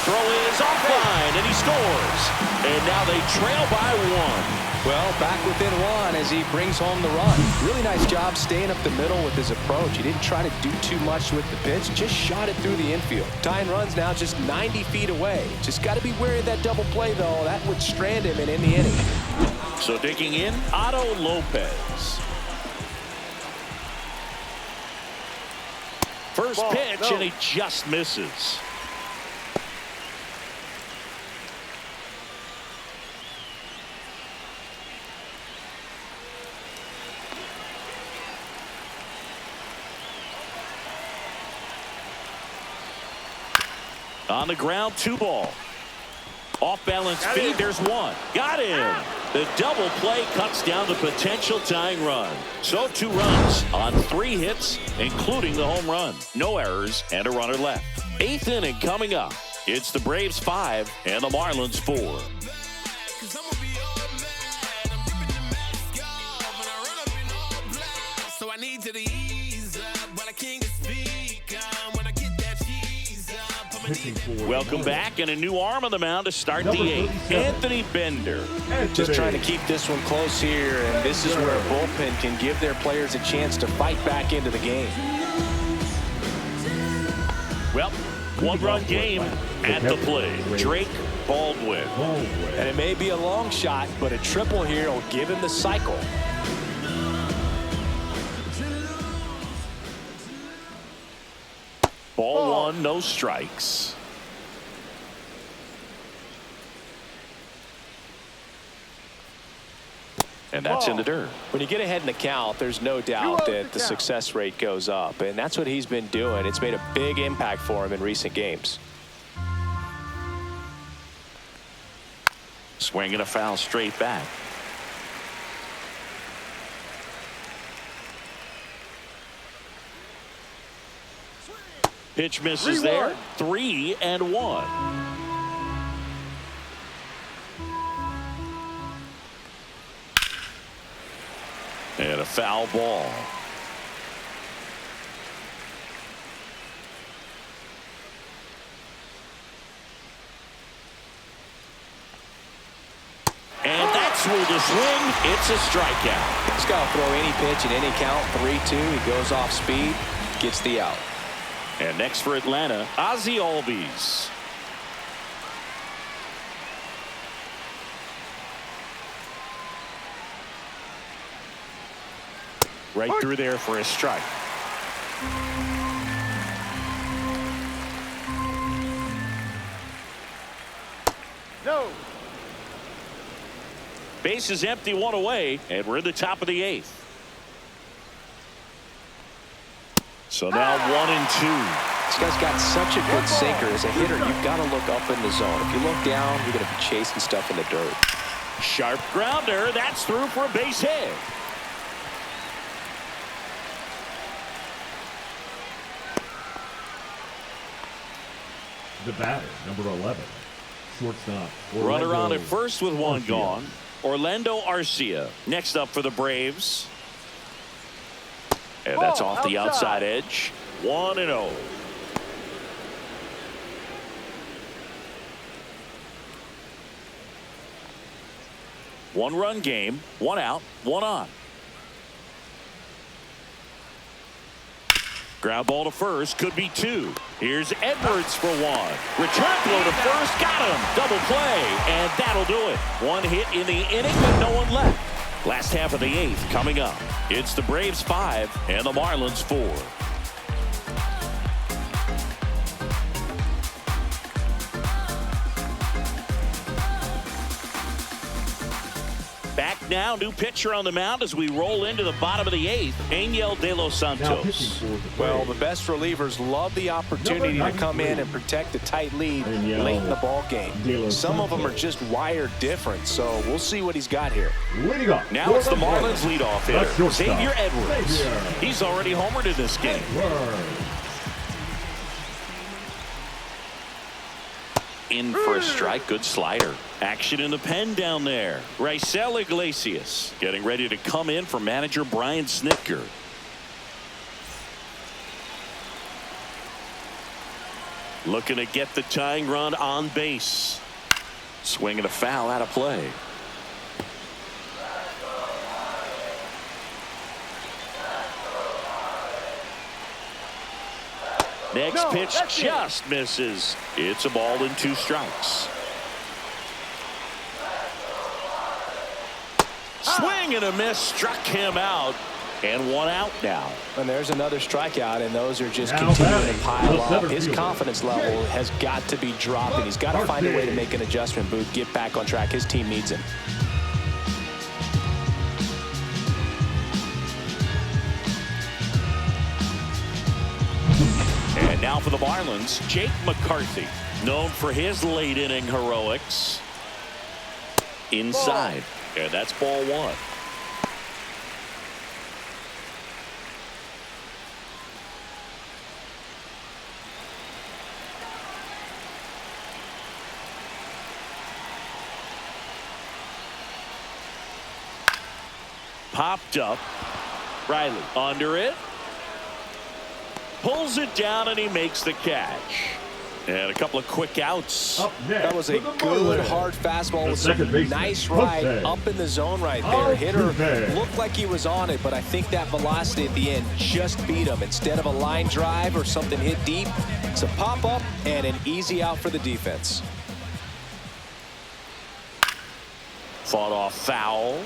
Throw is offline, and he scores. And now they trail by 1. Well, back within 1 as he brings home the run. Really nice job staying up the middle with his approach. He didn't try to do too much with the pitch, just shot it through the infield. Tying runs now just 90 feet away. Just got to be wary of that double play, though. That would strand him in the inning. So digging in, Otto Lopez. First pitch, and he just misses. On the ground, 2 ball. Off balance feed, there's 1. Got him. The double play cuts down the potential tying run. So 2 runs on 3 hits, including the home run. No errors and a runner left. 8th inning coming up. It's the Braves 5 and the Marlins 4. So I need to ease up, but I can't speak when I get that cheese up. Welcome back, and a new arm on the mound to start the 8th. Anthony Bender. Just trying to keep this one close here, and this is where a bullpen can give their players a chance to fight back into the game. Well, 1-run game at the plate. Drake Baldwin. And it may be a long shot, but a triple here will give him the cycle. Ball 1, no strikes. And that's in the dirt. When you get ahead in the count, there's no doubt that the success rate goes up, and that's what he's been doing. It's made a big impact for him in recent games. Swinging a foul straight back. Pitch misses there. 3-1. And a foul ball. And that's where the swing. It's a strikeout. He's got to throw any pitch in any count. 3-2. He goes off speed, gets the out. And next for Atlanta, Ozzie Albies. Right through there for a strike. No. Base is empty, 1 away, and we're in the top of the 8th. So now 1-2. This guy's got such a good sinker. As a hitter, you've got to look up in the zone. If you look down, you're going to be chasing stuff in the dirt. Sharp grounder. That's through for a base hit. The batter, number 11, shortstop. Runner on at first with 1 Arcia. gone. Orlando Arcia next up for the Braves. And that's off the outside edge. 1-0. One-run game, 1 out, 1 on. Ground ball to first, could be 2. Here's Edwards for 1. Return throw to first, got him. Double play, and that'll do it. 1 hit in the inning, but no one left. Last half of the 8th coming up. It's the Braves 5 and the Marlins 4. Back now, new pitcher on the mound as we roll into the bottom of the 8th. Angel De Los Santos. Well, the best relievers love the opportunity to come in and protect a tight lead late in the ball game. Some of them are just wired different, so we'll see what he's got here. Now it's the Marlins leadoff hitter, Xavier Edwards. He's already homered in this game. In for a strike, good slider. Action in the pen down there. Raisel Iglesias getting ready to come in for manager Brian Snitker. Looking to get the tying run on base. Swing and a foul out of play. Next pitch just misses. It's a ball and 2 strikes. Swing and a miss, struck him out, and 1 out now. And there's another strikeout, and those are just continuing to pile up. His confidence level has got to be dropping. He's got to find a way to make an adjustment, Booth, get back on track. His team needs him. And now for the Marlins, Jake McCarthy, known for his late inning heroics. Inside. And that's ball 1. Popped up. Riley under it. Pulls it down and he makes the catch. And a couple of quick outs. That was a good hard fastball with some nice ride up in the zone right there. Hitter looked like he was on it, but I think that velocity at the end just beat him. Instead of a line drive or something hit deep, it's a pop up and an easy out for the defense. Fought off foul.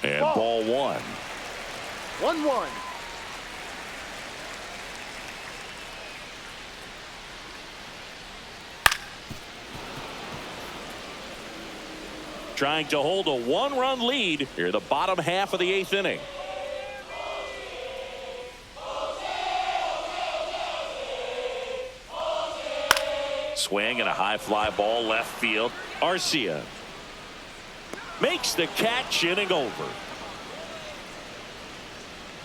And ball 1. 1-1. Trying to hold a 1-run lead here, the bottom half of the 8th inning. Swing and a high fly ball left field. Arcia makes the catch, inning over.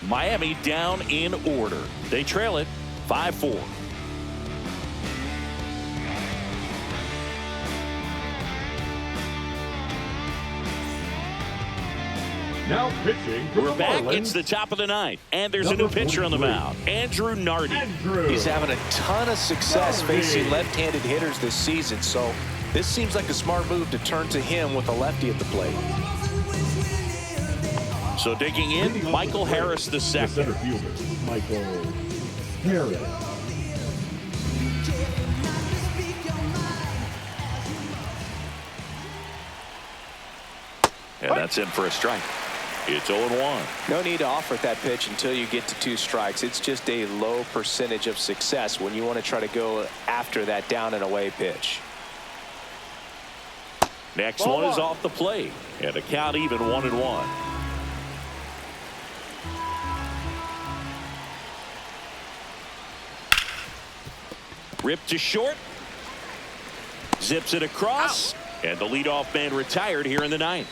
Miami down in order. They trail it 5-4. Now pitching for We're the back. Marlins. It's the top of the 9th, and there's a new pitcher on the mound, Andrew Nardi. He's having a ton of success facing left-handed hitters this season, so this seems like a smart move to turn to him with a lefty at the plate. So digging in, Michael Harris the center second. fielder, Michael Harris. And that's in for a strike. It's 0-1. No need to offer that pitch until you get to 2 strikes. It's just a low percentage of success when you want to try to go after that down and away pitch. Next one is off the plate, and the count even 1-1. Ripped to short. Zips it across. And the leadoff man retired here in the 9th.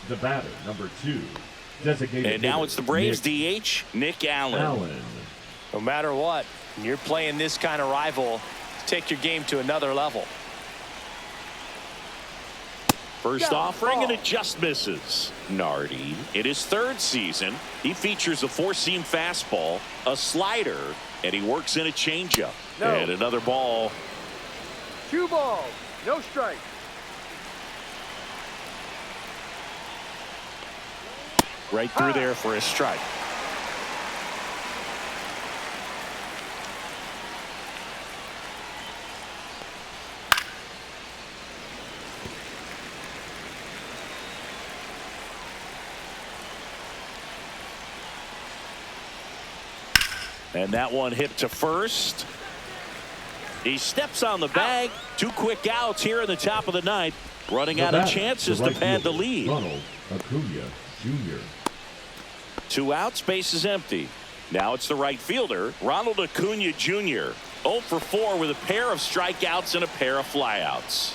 The batter, number 2, designated. And now it's the Braves DH, Nick Allen. No matter what, when you're playing this kind of rival, take your game to another level. First offering, and it just misses. Nardi, in his 3rd season, he features a 4-seam fastball, a slider, and he works in a changeup. No. And another ball. 2 balls, no strike. Right through there for a strike. And that one hit to first. He steps on the bag. 2 quick outs here in the top of the 9th. Running out of chances to pad the lead. Ronald Acuna Jr. 2 outs, base is empty. Now it's the right fielder, Ronald Acuna Jr. 0 for 4 with a pair of strikeouts and a pair of flyouts.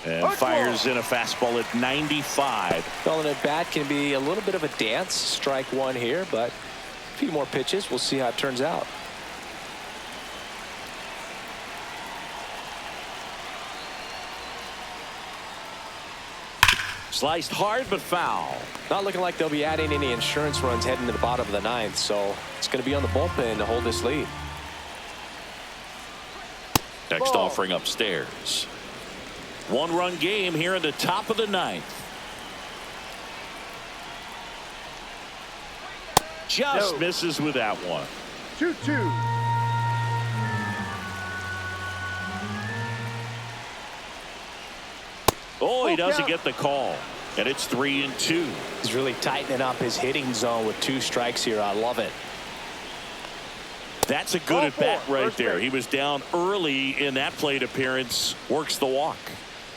And fires in a fastball at 95. Well, an at-bat can be a little bit of a dance. Strike 1 here, but a few more pitches. We'll see how it turns out. Sliced hard, but foul. Not looking like they'll be adding any insurance runs heading to the bottom of the ninth, so it's going to be on the bullpen to hold this lead. Next offering upstairs. One-run game here in the top of the ninth. Just misses with that one. 2-2. Oh, he doesn't get the call. And it's 3-2. He's really tightening up his hitting zone with 2 strikes here. I love it. That's a good at-bat right there. He was down early in that plate appearance. Works the walk.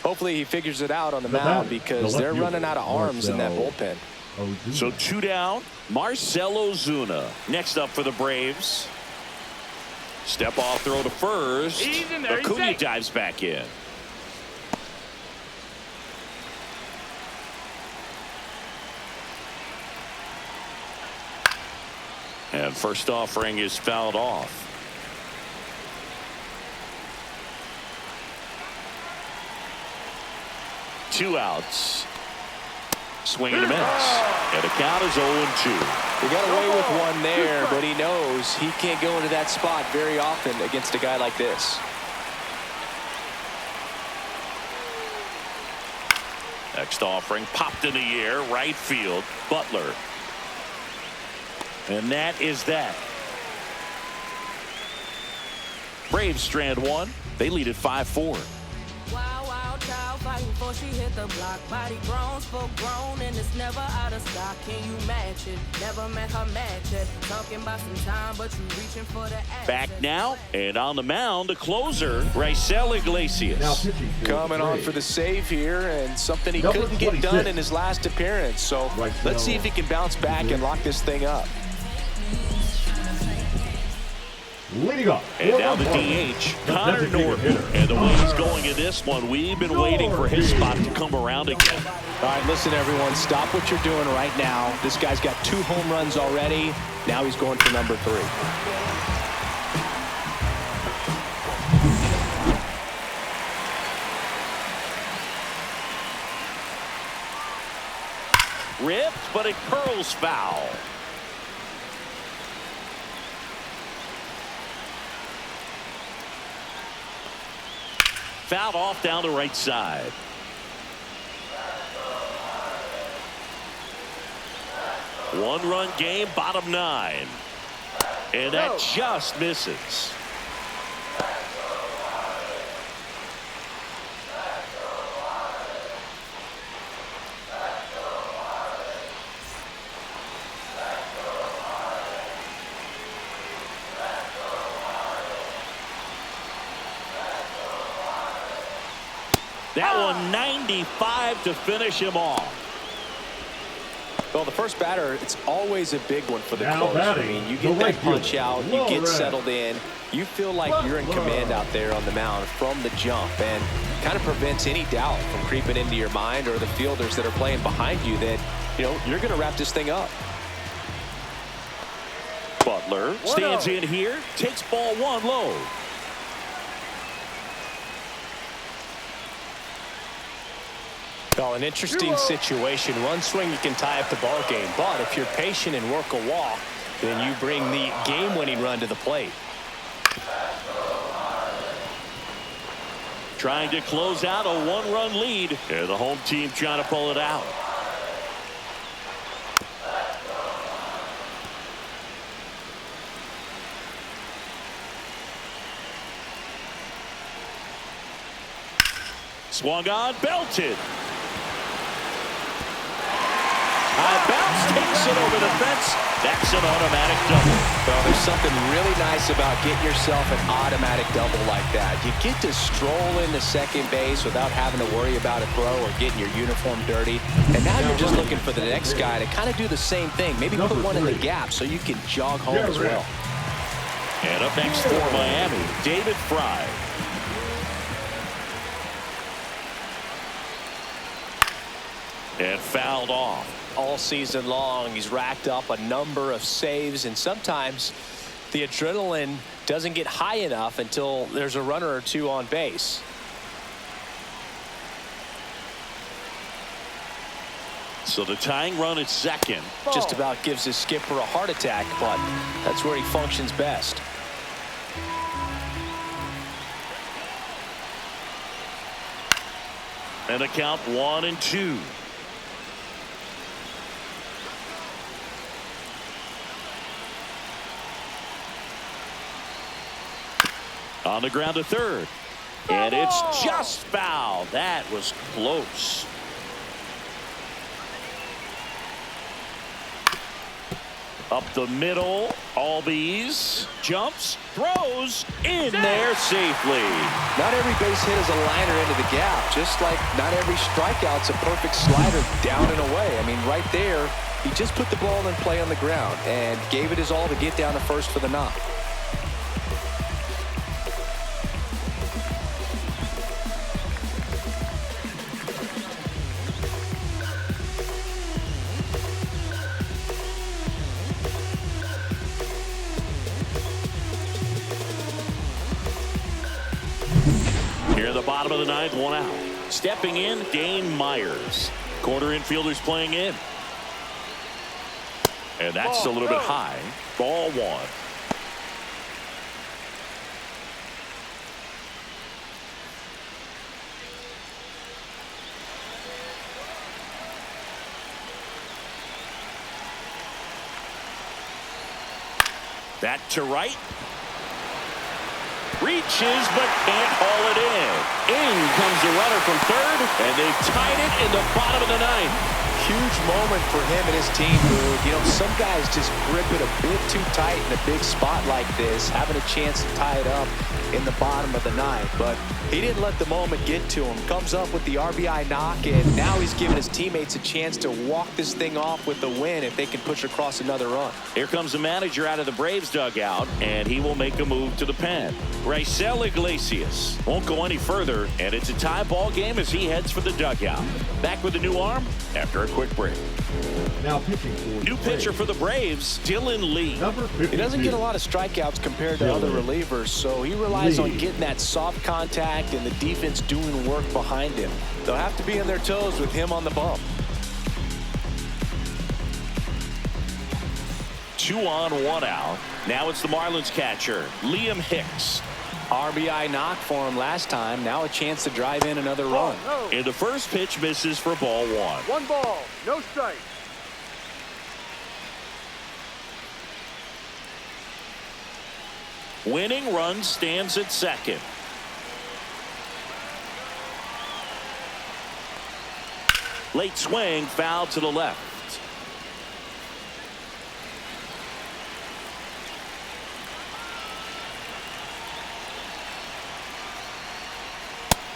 Hopefully he figures it out on the mound because they're running out of arms in that bullpen. So 2 down. Marcell Ozuna next up for the Braves. Step off throw to first. Acuna dives back in. And first offering is fouled off. Two outs. Swing and a miss. And the count is 0-2. He got away with one there, but he knows he can't go into that spot very often against a guy like this. Next offering popped in the air, right field. Butler. And that is that. Braves strand one. They lead at 5-4. Wild, wild child fighting for she hit the block. Body grown, spoke grown, and it's never out of stock. Can you match it? Never met her match it. Talking about some time, but you reaching for the action. Back now, and on the mound, the closer, Raisel Iglesias. Coming on for the save here, and something he couldn't get done in his last appearance. So let's see if he can bounce back and lock this thing up. Leading up. And now the DH, Connor Norton. And the way he's going in this one, we've been waiting for his spot to come around again. All right, listen, everyone, stop what you're doing right now. This guy's got 2 home runs already. Now he's going for number 3. Ripped, but it curls foul. Fouled off down the right side. One-run game, bottom 9. And that just misses. That one 95 to finish him off. Well, the first batter, it's always a big one for the Now closer. I batting, mean, you get the that right punch field, out, you get Flores. settled in, you feel like you're in command out there on the mound from the jump, and kind of prevents any doubt from creeping into your mind or the fielders that are playing behind you that, you know, you're going to wrap this thing up. Butler stands in here, takes ball 1 low. Well, an interesting situation. One swing, you can tie up the ball game. But if you're patient and work a walk, then you bring the game-winning run to the plate. Trying to close out a 1-run lead. And the home team trying to pull it out. Swung on, belted. High bounce, takes it over the fence. That's an automatic double. Well, there's something really nice about getting yourself an automatic double like that. You get to stroll into second base without having to worry about a throw or getting your uniform dirty. And now you're just looking for the next guy to kind of do the same thing. Maybe put one in the gap so you can jog home as well. And up next for Miami, David Fry. And fouled off. All season long, he's racked up a number of saves, and sometimes the adrenaline doesn't get high enough until there's a runner or two on base. So the tying run at second. Just about gives his skipper a heart attack, but that's where he functions best. And a count 1-2. On the ground to third. And it's just foul. That was close. Up the middle. Albies jumps, throws in there safely. Not every base hit is a liner into the gap, just like not every strikeout's a perfect slider down and away. I mean, right there, he just put the ball in play on the ground and gave it his all to get down to first for the knock. Here in the bottom of the ninth, 1 out. Stepping in, Dane Myers. Corner infielders playing in. And that's a little bit high. Ball 1. That to right. Reaches but can't haul it in. In comes the runner from third, and they've tied it in the bottom of the ninth. Huge moment for him and his team, Boog. You know, some guys just grip it a bit too tight in a big spot like this, having a chance to tie it up in the bottom of the ninth. But he didn't let the moment get to him. Comes up with the RBI knock, and now he's giving his teammates a chance to walk this thing off with the win if they can push across another run. Here comes the manager out of the Braves dugout, and he will make a move to the pen. Raisel Iglesias won't go any further, and it's a tie ball game as he heads for the dugout. Back with a new arm after a quick break. Now pitching for New pitcher for the Braves, Dylan Lee. number 52. He doesn't get a lot of strikeouts compared to other relievers, so he relies on getting that soft contact and the defense doing work behind him. They'll have to be on their toes with him on the bump. 2 on, 1 out. Now it's the Marlins catcher, Liam Hicks. RBI knock for him last time. Now a chance to drive in another run. And the first pitch misses for ball 1. 1 ball, no strike. Winning run stands at second. Late swing, foul to the left.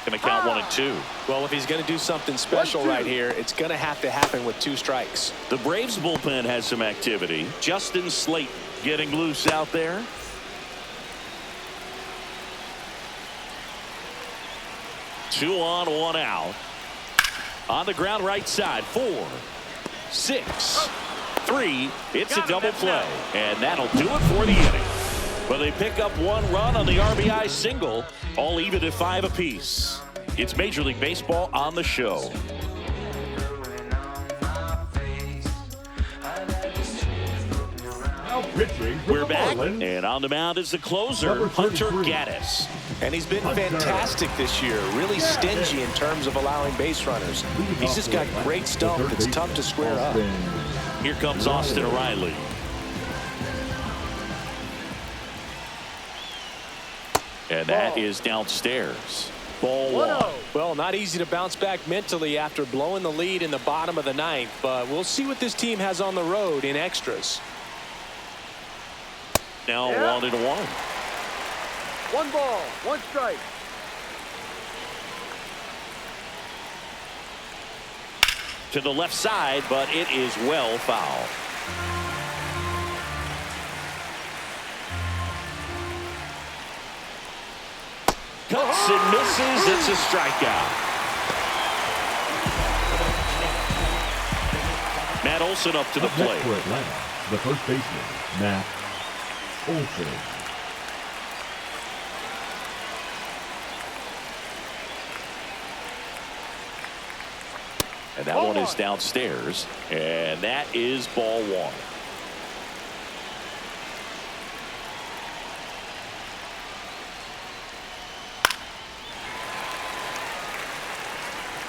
Going to count 1 and 2. Well, if he's going to do something special right here, it's going to have to happen with 2 strikes. The Braves bullpen has some activity. Justin Slate getting loose out there. Two on, 1 out. On the ground right side. 4, 6, 3. It's a double play. And that'll do it for the inning. Well, they pick up 1 run on the RBI single, all even at 5 apiece. It's Major League Baseball on the show. Now pitching for We're the back, Marlins, and on the mound is the closer, number Hunter 33. Gaddis. And he's been fantastic this year. Really stingy in terms of allowing base runners. He's just got great stuff that's tough to square up. Here comes Austin Riley. And that is downstairs. Ball 1. Well, not easy to bounce back mentally after blowing the lead in the bottom of the ninth, but we'll see what this team has on the road in extras. Now 1 and 1. 1 ball, 1 strike. To the left side, but it is well foul. Cuts and misses. It's a strikeout. Matt Olson up to the Up next plate. for Atlanta, the first baseman, Matt Olson. And that one is downstairs. And that is ball one.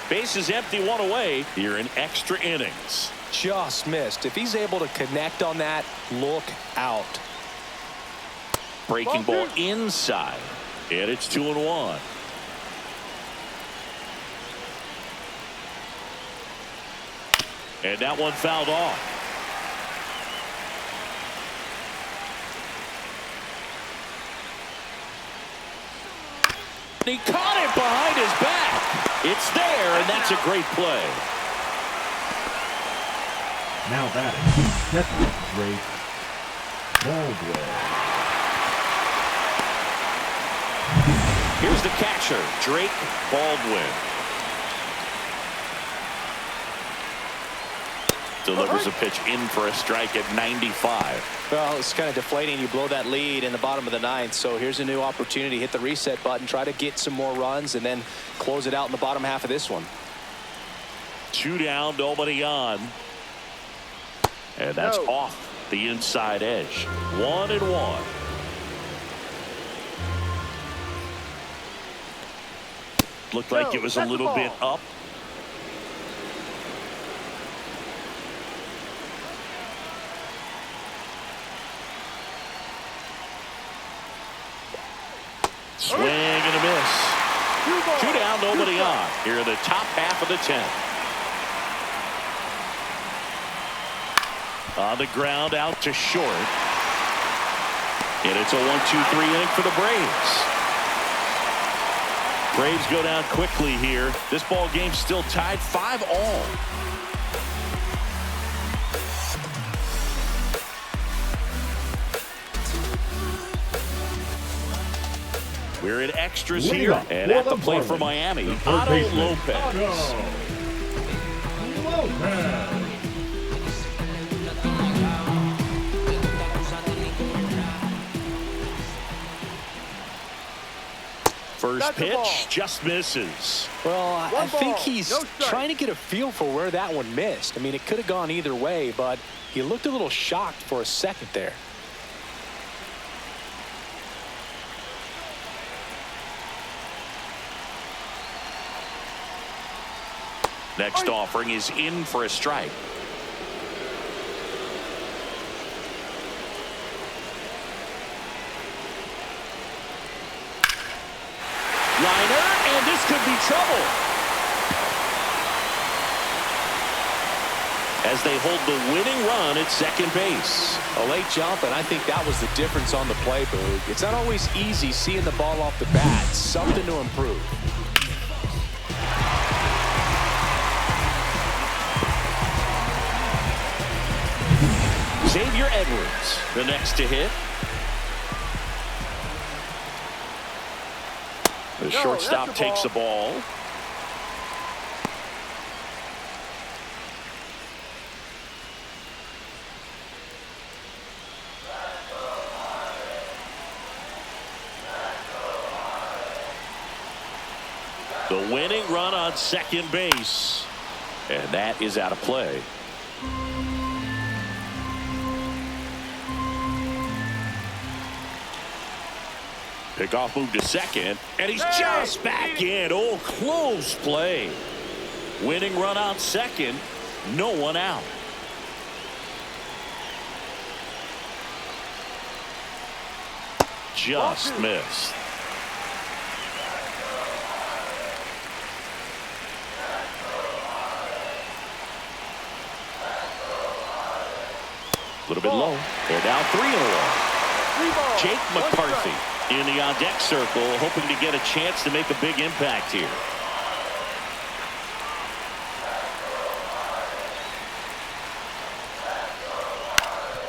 Bases empty, one away here in extra innings. Just missed. If he's able to connect on that, look out. Breaking ball inside. And it's 2-1. And that one fouled off. He caught it behind his back. It's there, and that's a great play. Now batting, second Drake Baldwin. Here's the catcher, Drake Baldwin. Delivers a pitch in for a strike at 95. Well, it's kind of deflating. You blow that lead in the bottom of the ninth. So here's a new opportunity. Hit the reset button, try to get some more runs, and then close it out in the bottom half of this one. 2 down, nobody on. And that's off the inside edge. 1-1. Looked like it was a little bit up. Swing and a miss. 2 down, nobody on. Here in the top half of the 10th. On the ground, out to short. And it's a 1-2-3 inning for the Braves. Braves go down quickly here. This ball game still tied 5-all. We're in extras here, and at the plate for Miami, Otto Lopez. First pitch just misses. Well, I think he's trying to get a feel for where that one missed. I mean, it could have gone either way, but he looked a little shocked for a second there. Next offering is in for a strike. Liner, and this could be trouble. As they hold the winning run at second base. A late jump, and I think that was the difference on the play, Boog. It's not always easy seeing the ball off the bat. Something to improve. Xavier Edwards, the next to hit. The shortstop takes the ball. The winning run on second base. And that is out of play. Pickoff move to second, and he's just back in. Oh, close play. Winning run on second, no one out. Just missed. A little bit low. They're down 3 in a row. Jake McCarthy in the on-deck circle, hoping to get a chance to make a big impact here.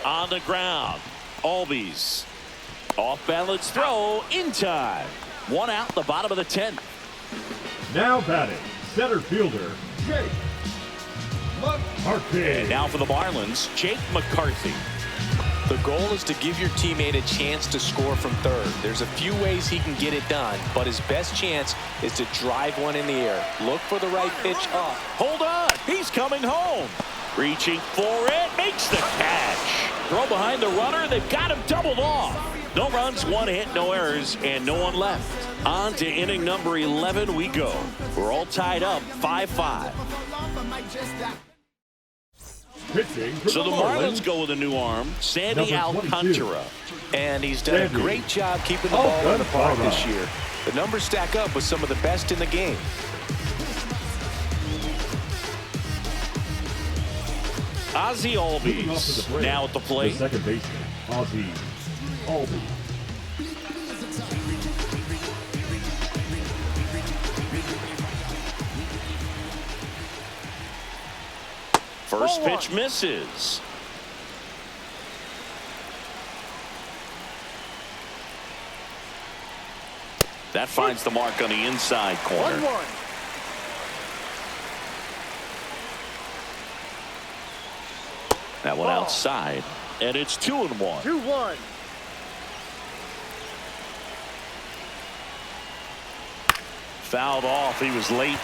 On the ground, Albies. Off-balance throw in time. 1 out, the bottom of the 10th. Now batting, center fielder, Jake McCarthy. And now for the Marlins, Jake McCarthy. The goal is to give your teammate a chance to score from third. There's a few ways he can get it done, but his best chance is to drive one in the air. Look for the right pitch up. Hold on, he's coming home. Reaching for it, makes the catch. Throw behind the runner, they've got him doubled off. No runs, 1 hit, no errors, and no one left. On to inning number 11 we go. We're all tied up, 5-5. So the Marlins go with a new arm, Sandy Alcantara. And he's done a great job keeping the ball in the park this year. The numbers stack up with some of the best in the game. Ozzie Albies now at the plate. The second baseman, Ozzie Albies. First pitch misses. That finds the mark on the inside corner. 1-1. That one outside, and it's 2-1. 2-1. Fouled off. He was late.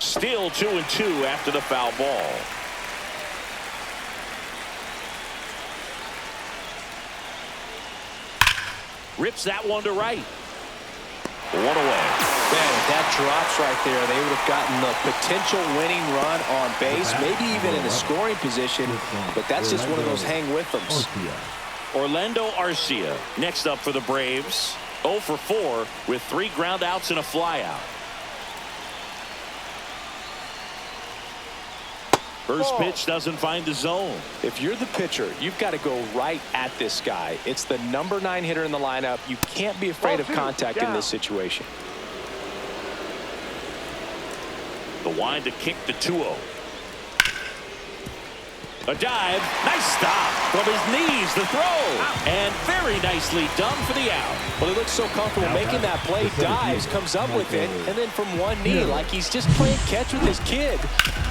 Still 2-2 after the foul ball. Rips that one to right. One away. Man, if that drops right there, they would have gotten the potential winning run on base, maybe even in a scoring position, but that's just one of those hang with them. Orlando Arcia next up for the Braves. 0 for 4 with 3 ground outs and a flyout. First pitch doesn't find the zone. If you're the pitcher, you've got to go right at this guy. It's the number 9 hitter in the lineup. You can't be afraid of contact in this situation. The wind to kick the 2-0. A dive. Nice stop from his knees. The throw. And very nicely done for the out. Well, he looks so comfortable making that play. Dives, comes up with it, and then from one knee, like he's just playing catch with his kid.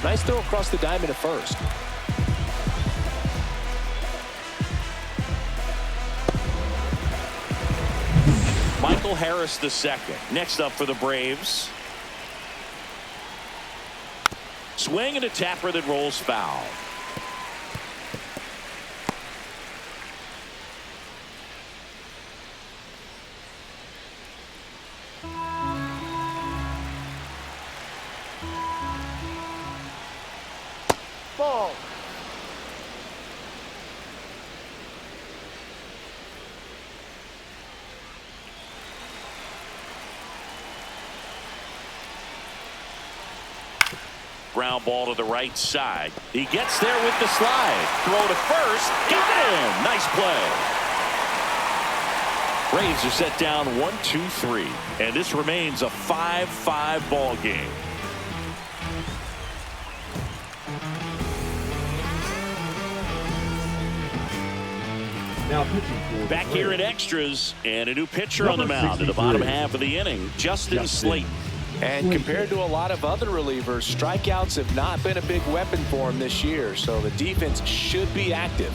Nice throw across the diamond at first. Michael Harris II next up for the Braves. Swing and a tapper that rolls foul. Ball. Ground ball to the right side. He gets there with the slide. Throw to first. Got him. Nice play. Braves are set down 1-2-3. And this remains a 5-5 ball game. Now pitching for Back here in extras, and a new pitcher on the mound in the bottom half of the inning, Justin Slayton. And compared to a lot of other relievers, strikeouts have not been a big weapon for him this year, so the defense should be active.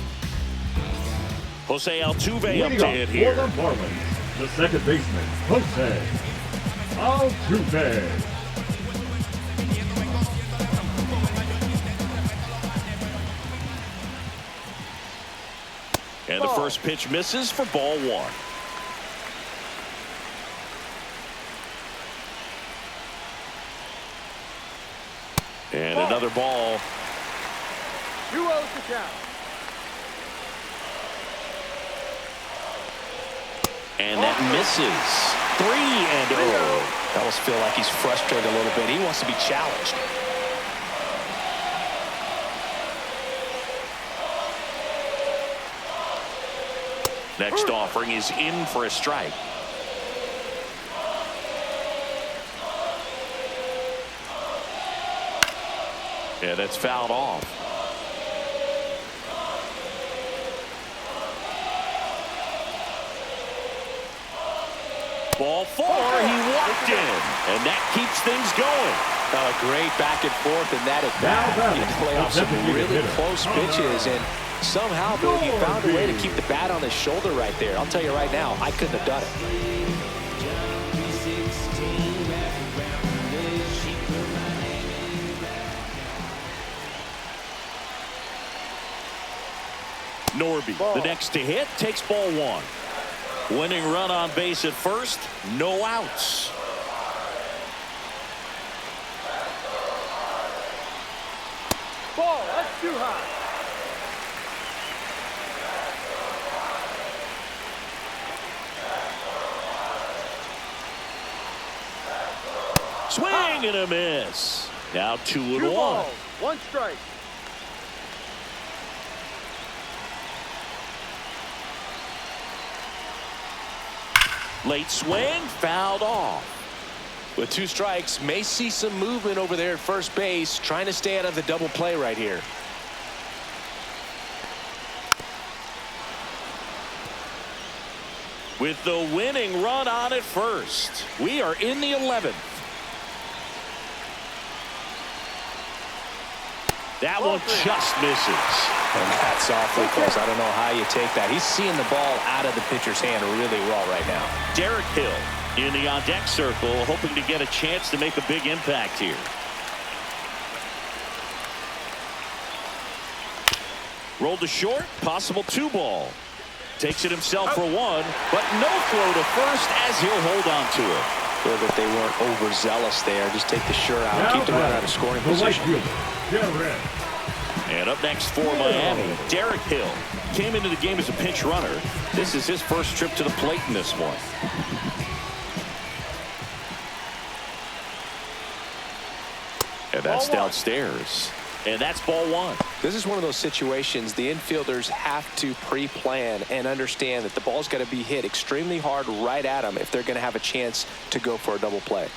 Jose Altuve up to hit here. For the Marlins, the second baseman, Jose Altuve. And the first pitch misses for ball 1. And another ball. 2-0 to count. And that misses. 3-0. I almost feel like he's frustrated a little bit. He wants to be challenged. Next offering is in for a strike. Yeah, that's fouled off. Ball 4, he walked in, and that keeps things going. Great back and forth, and that at bat. You play off some really close pitches, and somehow, Boog, he found a way to keep the bat on his shoulder right there. I'll tell you right now, I couldn't have done it. Norby, the next to hit, takes ball one. Winning run on base at first, no outs. Ball, that's too high. Swing and a miss. Now 2-1. 2 balls, 1 strike. Late swing, fouled off. With 2 strikes, may see some movement over there at first base, trying to stay out of the double play right here. With the winning run on at first, we are in the 11th. That one just misses. And that's awfully close. I don't know how you take that. He's seeing the ball out of the pitcher's hand really well right now. Derek Hill in the on-deck circle, hoping to get a chance to make a big impact here. Rolled to short, possible 2 ball. Takes it himself for 1, but no throw to first as he'll hold on to it. Feel that they weren't overzealous there. Just take the shirt out, keep the runner out of scoring position. And up next for Miami, Derek Hill came into the game as a pinch runner. This is his first trip to the plate in this one. And that's downstairs. And that's ball 1. This is one of those situations the infielders have to pre-plan and understand that the ball's got to be hit extremely hard right at them if they're going to have a chance to go for a double play.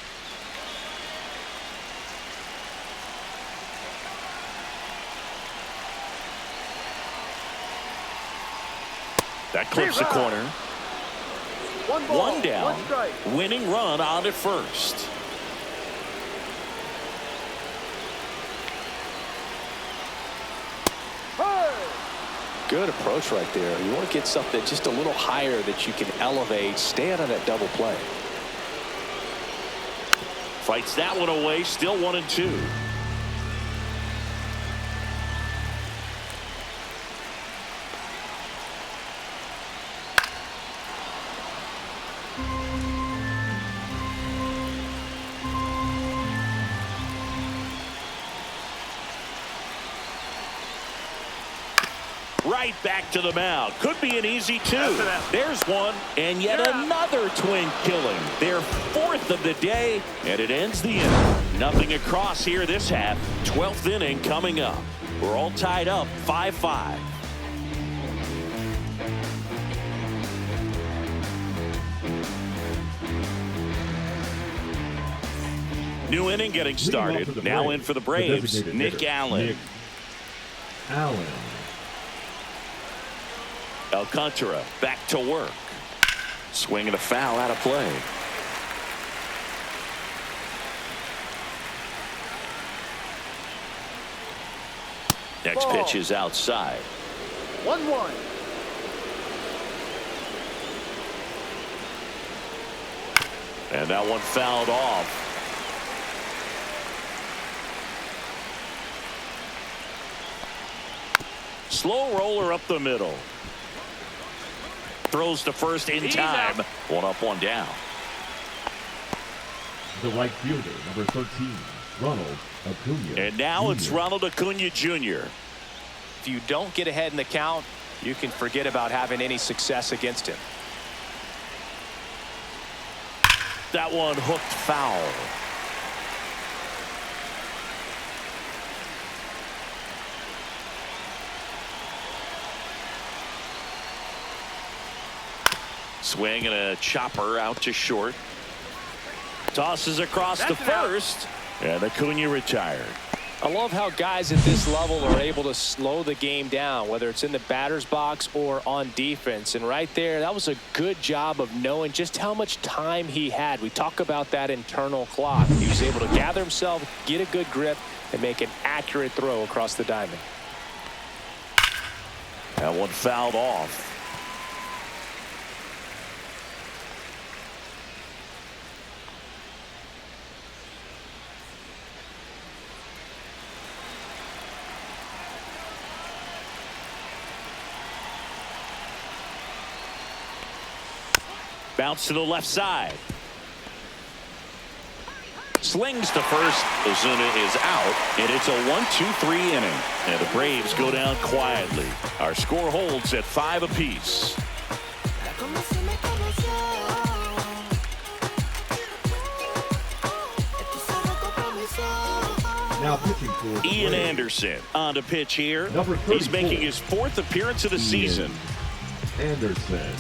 That clips the corner. 1 ball, 1 down. 1 strike. Winning run on at first. Good approach right there. You want to get something just a little higher that you can elevate. Stay out of that double play. Fights that one away. Still 1-2. Right back to the mound. Could be an easy 2. There's one, and yet another Twin killing. Their 4th of the day, and it ends the inning. Nothing across here this half. 12th inning coming up. We're all tied up 5-5. New inning getting started. Now in for the Braves, Nick Allen. Alcantara back to work. Swing and a foul out of play. Next pitch is outside. 1-1. And that one fouled off. Slow roller up the middle. Throws to first in time. 1 up, 1 down. The right fielder, number 13, Ronald Acuna. And now it's Ronald Acuna Jr. If you don't get ahead in the count, you can forget about having any success against him. That one hooked foul. Swing and a chopper out to short. Tosses across to first, and Acuna retired. I love how guys at this level are able to slow the game down, whether it's in the batter's box or on defense. And right there, that was a good job of knowing just how much time he had. We talk about that internal clock. He was able to gather himself, get a good grip, and make an accurate throw across the diamond. That one fouled off. Bounce to the left side. Slings to first. Ozuna is out, and it's a 1-2-3 inning. And the Braves go down quietly. Our score holds at 5 apiece. Now pitching for the Ian Braves. Anderson on to pitch here. Number He's 34. making his 4th appearance of the season. Anderson.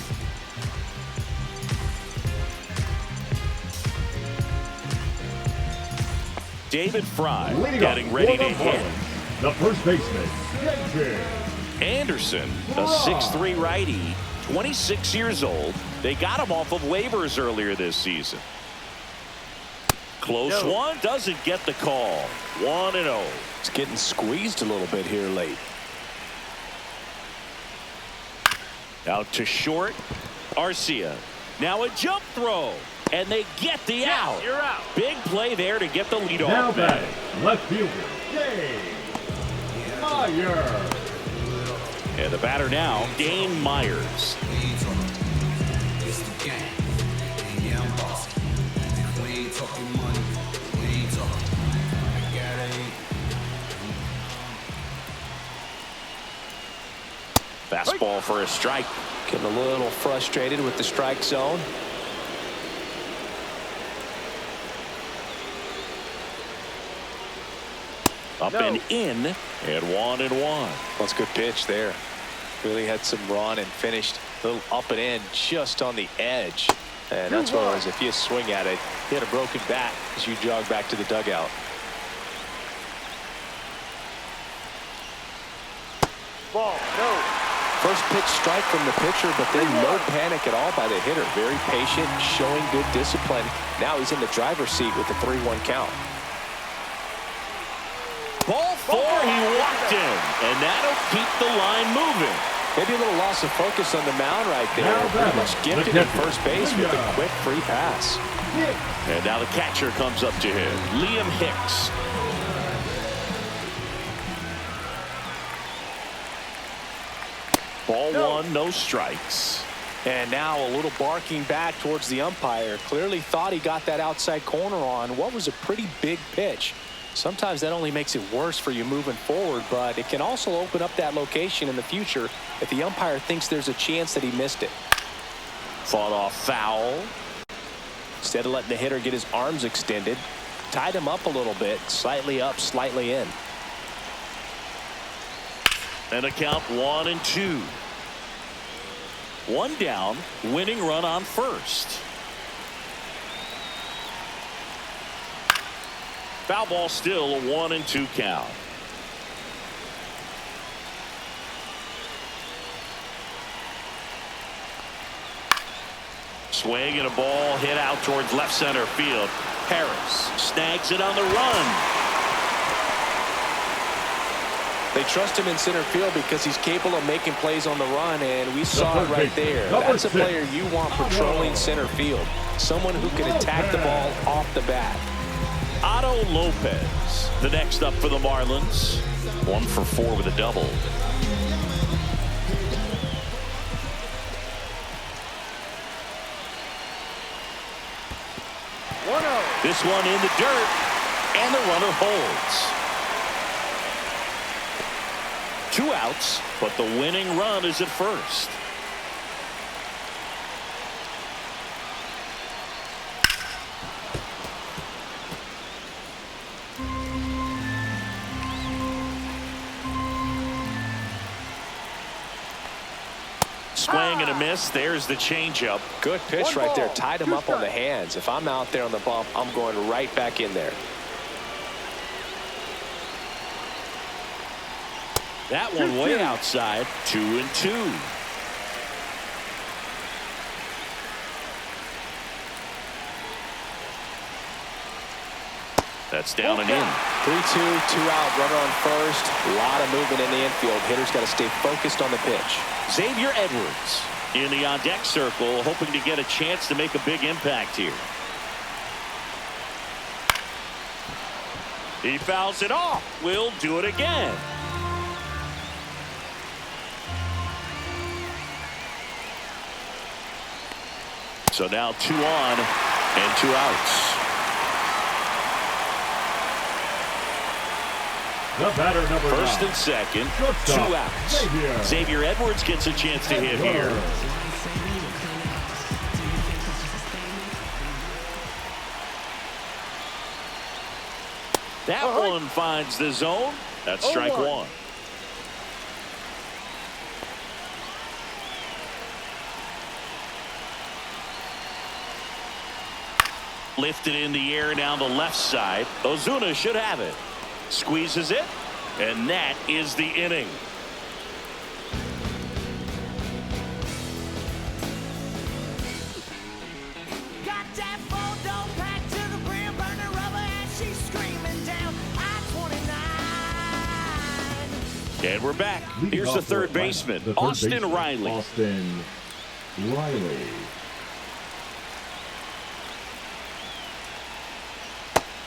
David Fry Leading getting up ready for to the hit. Marlins, the first baseman, David. Anderson, a 6'3" righty, 26 years old. They got him off of waivers earlier this season. Close one, doesn't get the call. 1-0. It's getting squeezed a little bit here late. Out to short. Arcia. Now a jump throw. And they get the out. You're out. Big play there to get the lead Now off. batting, left fielder, Dane Myers. And the batter now, Dane Myers. Fastball for a strike. Getting a little frustrated with the strike zone. Up and in, and 1-1. That's a good pitch there. Really had some run and finished a little up and in just on the edge. And that's what it was. If you swing at it, you had a broken bat as you jog back to the dugout. Ball, no. First pitch strike from the pitcher, but then no panic at all by the hitter. Very patient, showing good discipline. Now he's in the driver's seat with the 3-1 count. Ball 4, he walked in, and that'll keep the line moving. Maybe a little loss of focus on the mound right there. Now Pretty much gifted at first base with a quick free pass. And now the catcher comes up to him, Liam Hicks. Ball 1, no strikes. And now a little barking back towards the umpire. Clearly thought he got that outside corner on what was a pretty big pitch. Sometimes that only makes it worse for you moving forward, but it can also open up that location in the future if the umpire thinks there's a chance that he missed it. Fought off foul. Instead of letting the hitter get his arms extended, tied him up a little bit, slightly up, slightly in. And a count 1-2. 1 down, winning run on first. Foul ball, still a 1-2 count. Swing and a ball hit out towards left center field. Harris snags it on the run. They trust him in center field because he's capable of making plays on the run, and we saw it right there. That's a player you want patrolling center field. Someone who can attack the ball off the bat. Otto Lopez, the next up for the Marlins. 1 for 4 with a double. This one in the dirt, and the runner holds. 2 outs, but the winning run is at first. Swing and a miss. There's the changeup. Good pitch right there. Tied him up on the hands. If I'm out there on the bump, I'm going right back in there. That one way outside. 2-2. That's down and in. 3-2, 2 out, runner on first. A lot of movement in the infield. Hitter's got to stay focused on the pitch. Xavier Edwards in the on-deck circle, hoping to get a chance to make a big impact here. He fouls it off. We'll do it again. So now 2 on and 2 outs. The batter number First 9. and second, Shortstop, 2 outs. Xavier Edwards gets a chance to hit here. That one finds the zone. That's strike 1. Lifted in the air down the left side. Ozuna should have it. Squeezes it, and that is the inning. Got that photo packed to the brim, burning rubber as she's screaming down I-29. And we're back. Leading Here's off the for third Atlanta, baseman, the third Austin baseman, Riley. Austin Riley.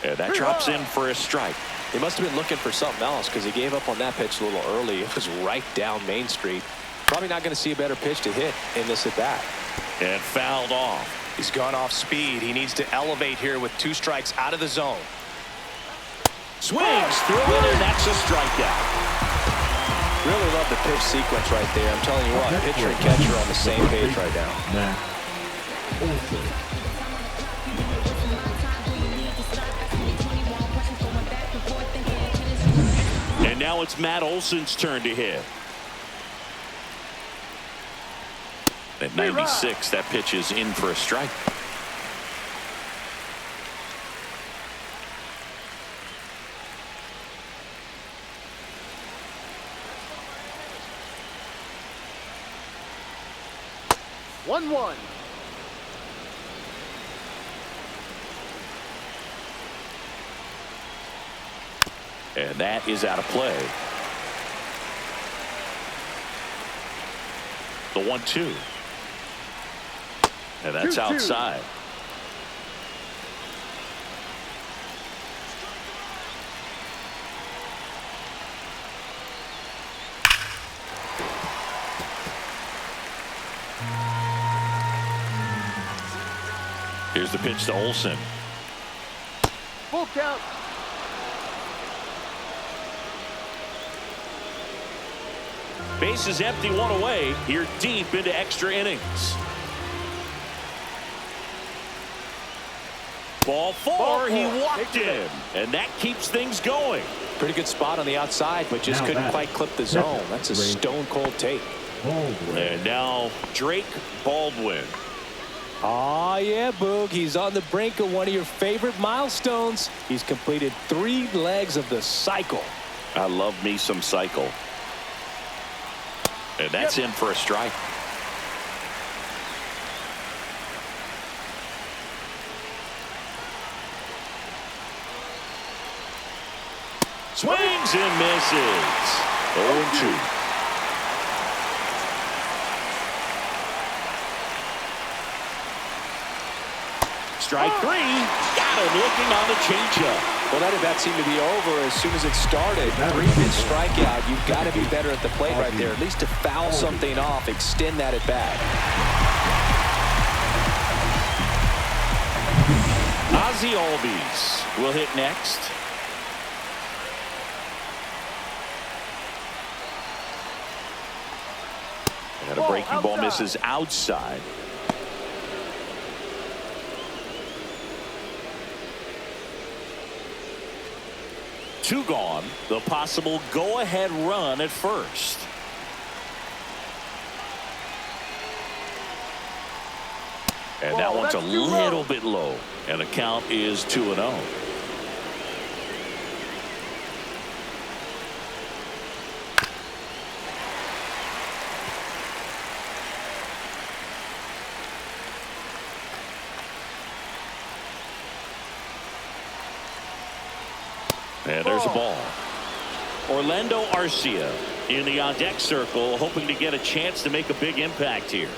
And that drops in for a strike. He must have been looking for something else because he gave up on that pitch a little early. It was right down Main Street. Probably not going to see a better pitch to hit in this at bat. And fouled off. He's gone off speed. He needs to elevate here with 2 strikes out of the zone. Swings through it, and that's a strikeout. Really love the pitch sequence right there. I'm telling you what, pitcher and catcher on the same page right now. Matt Olson. And now it's Matt Olson's turn to hit. At 96, that pitch is in for a strike. One. And that is out of play. The 1-2. And that's 2-2. outside. Here's the pitch to Olson. Full count. Base is empty, 1 away. Here deep into extra innings. Ball 4, he walked in, and that keeps things going. Pretty good spot on the outside, but just Now couldn't that- quite clip the zone. That's a stone cold take. Baldwin. And now Drake Baldwin. Oh yeah, Boog. He's on the brink of one of your favorite milestones. He's completed 3 legs of the cycle. I love me some cycle. And that's in for a strike. Swings and misses. 0-2. Strike 3. Got him looking on the changeup. Well, that at bat seemed to be over as soon as it started. 3-pitch strikeout. You've got to be better at the plate right there. At least to foul something off, extend that at bat. Ozzie Albies will hit next. And a breaking ball misses outside. Two gone. The possible go-ahead run at first. And that one's a little bit low. And the count is 2-0. And there's a ball. Orlando Arcia in the on-deck circle, hoping to get a chance to make a big impact here.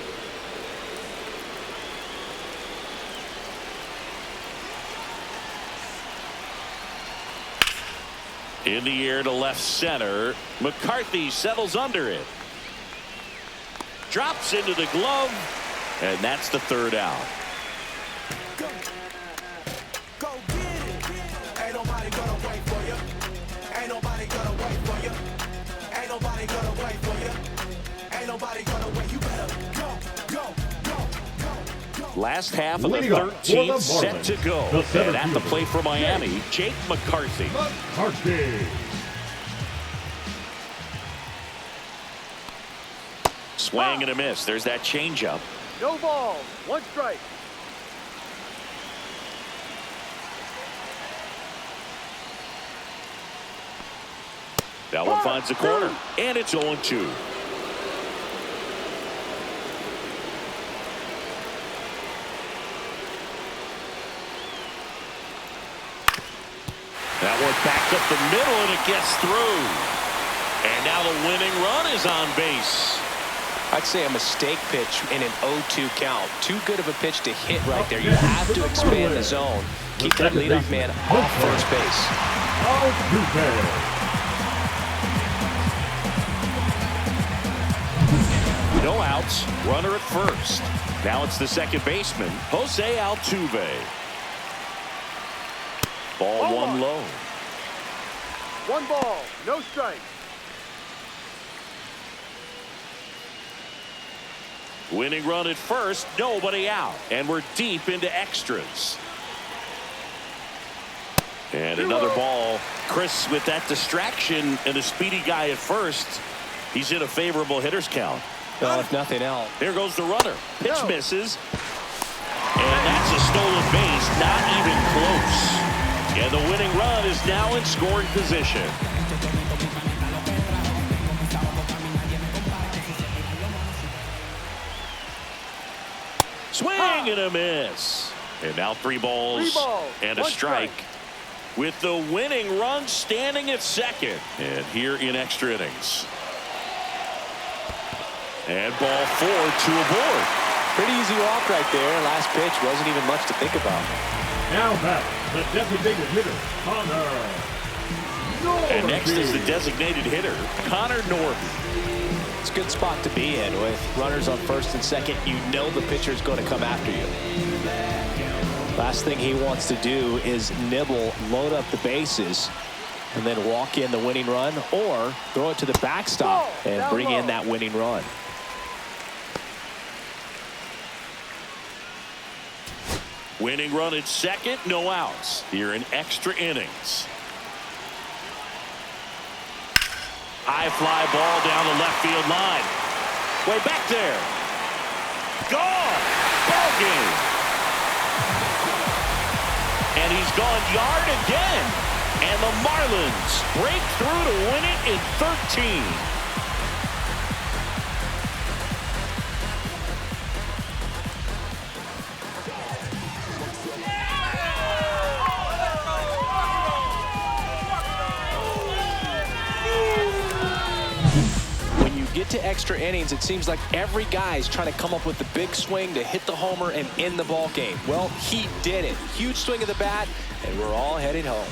In the air to left center. McCarthy settles under it. Drops into the glove. And that's the third out. Go get it. Ain't nobody gonna wait for you. Ain't nobody gonna wait for you. Ain't nobody gonna wait for you. Ain't nobody gonna wait. You better go. Last half of the 13th set to go. And at the plate for Miami, Jake McCarthy. Swing and a miss. There's that changeup. No ball. One strike. That one finds the corner. And it's 0-2. That one backed up the middle, and it gets through. And now the winning run is on base. I'd say a mistake pitch in an 0-2 count. Too good of a pitch to hit right there. You have to expand the zone. Keep that leadoff man off first base. No outs. Runner at first. Now it's the second baseman, Jose Altuve. Ball one low. One ball. No strike. Winning run at first, nobody out. And we're deep into extras. And another ball. Chris, with that distraction and a speedy guy at first, he's in a favorable hitter's count. Well, if nothing else. There goes the runner. Pitch misses. And that's a stolen base, not even close. And the winning run is now in scoring position. Swing and a miss. And now three balls and a strike. With the winning run standing at second. And here in extra innings. And ball 4, 2 aboard. Pretty easy walk right there. Last pitch wasn't even much to think about. Now back, the designated hitter, Connor. And next is the designated hitter, Connor Norton. It's a good spot to be in with runners on first and second. You know the pitcher is going to come after you. Last thing he wants to do is nibble, load up the bases, and then walk in the winning run, or throw it to the backstop and bring in that winning run. Winning run at second, no outs. Here in extra innings. High fly ball down the left field line. Way back there. Gone. Ball game. And he's gone yard again. And the Marlins break through to win it in 13. Get to extra innings, it seems like every guy's trying to come up with the big swing to hit the homer and end the ball game. Well, he did it. Huge swing of the bat, and we're all heading home.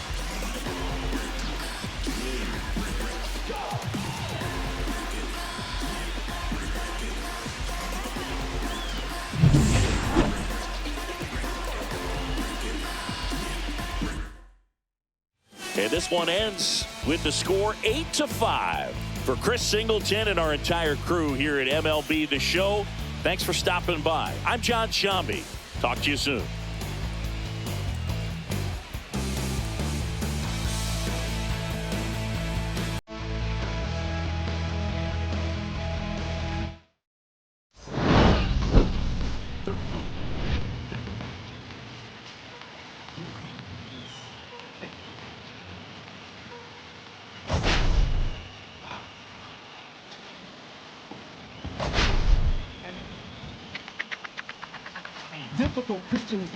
And this one ends with the score 8-5. For Chris Singleton and our entire crew here at MLB The Show, thanks for stopping by. I'm John Shambi. Talk to you soon. Difficult pitching.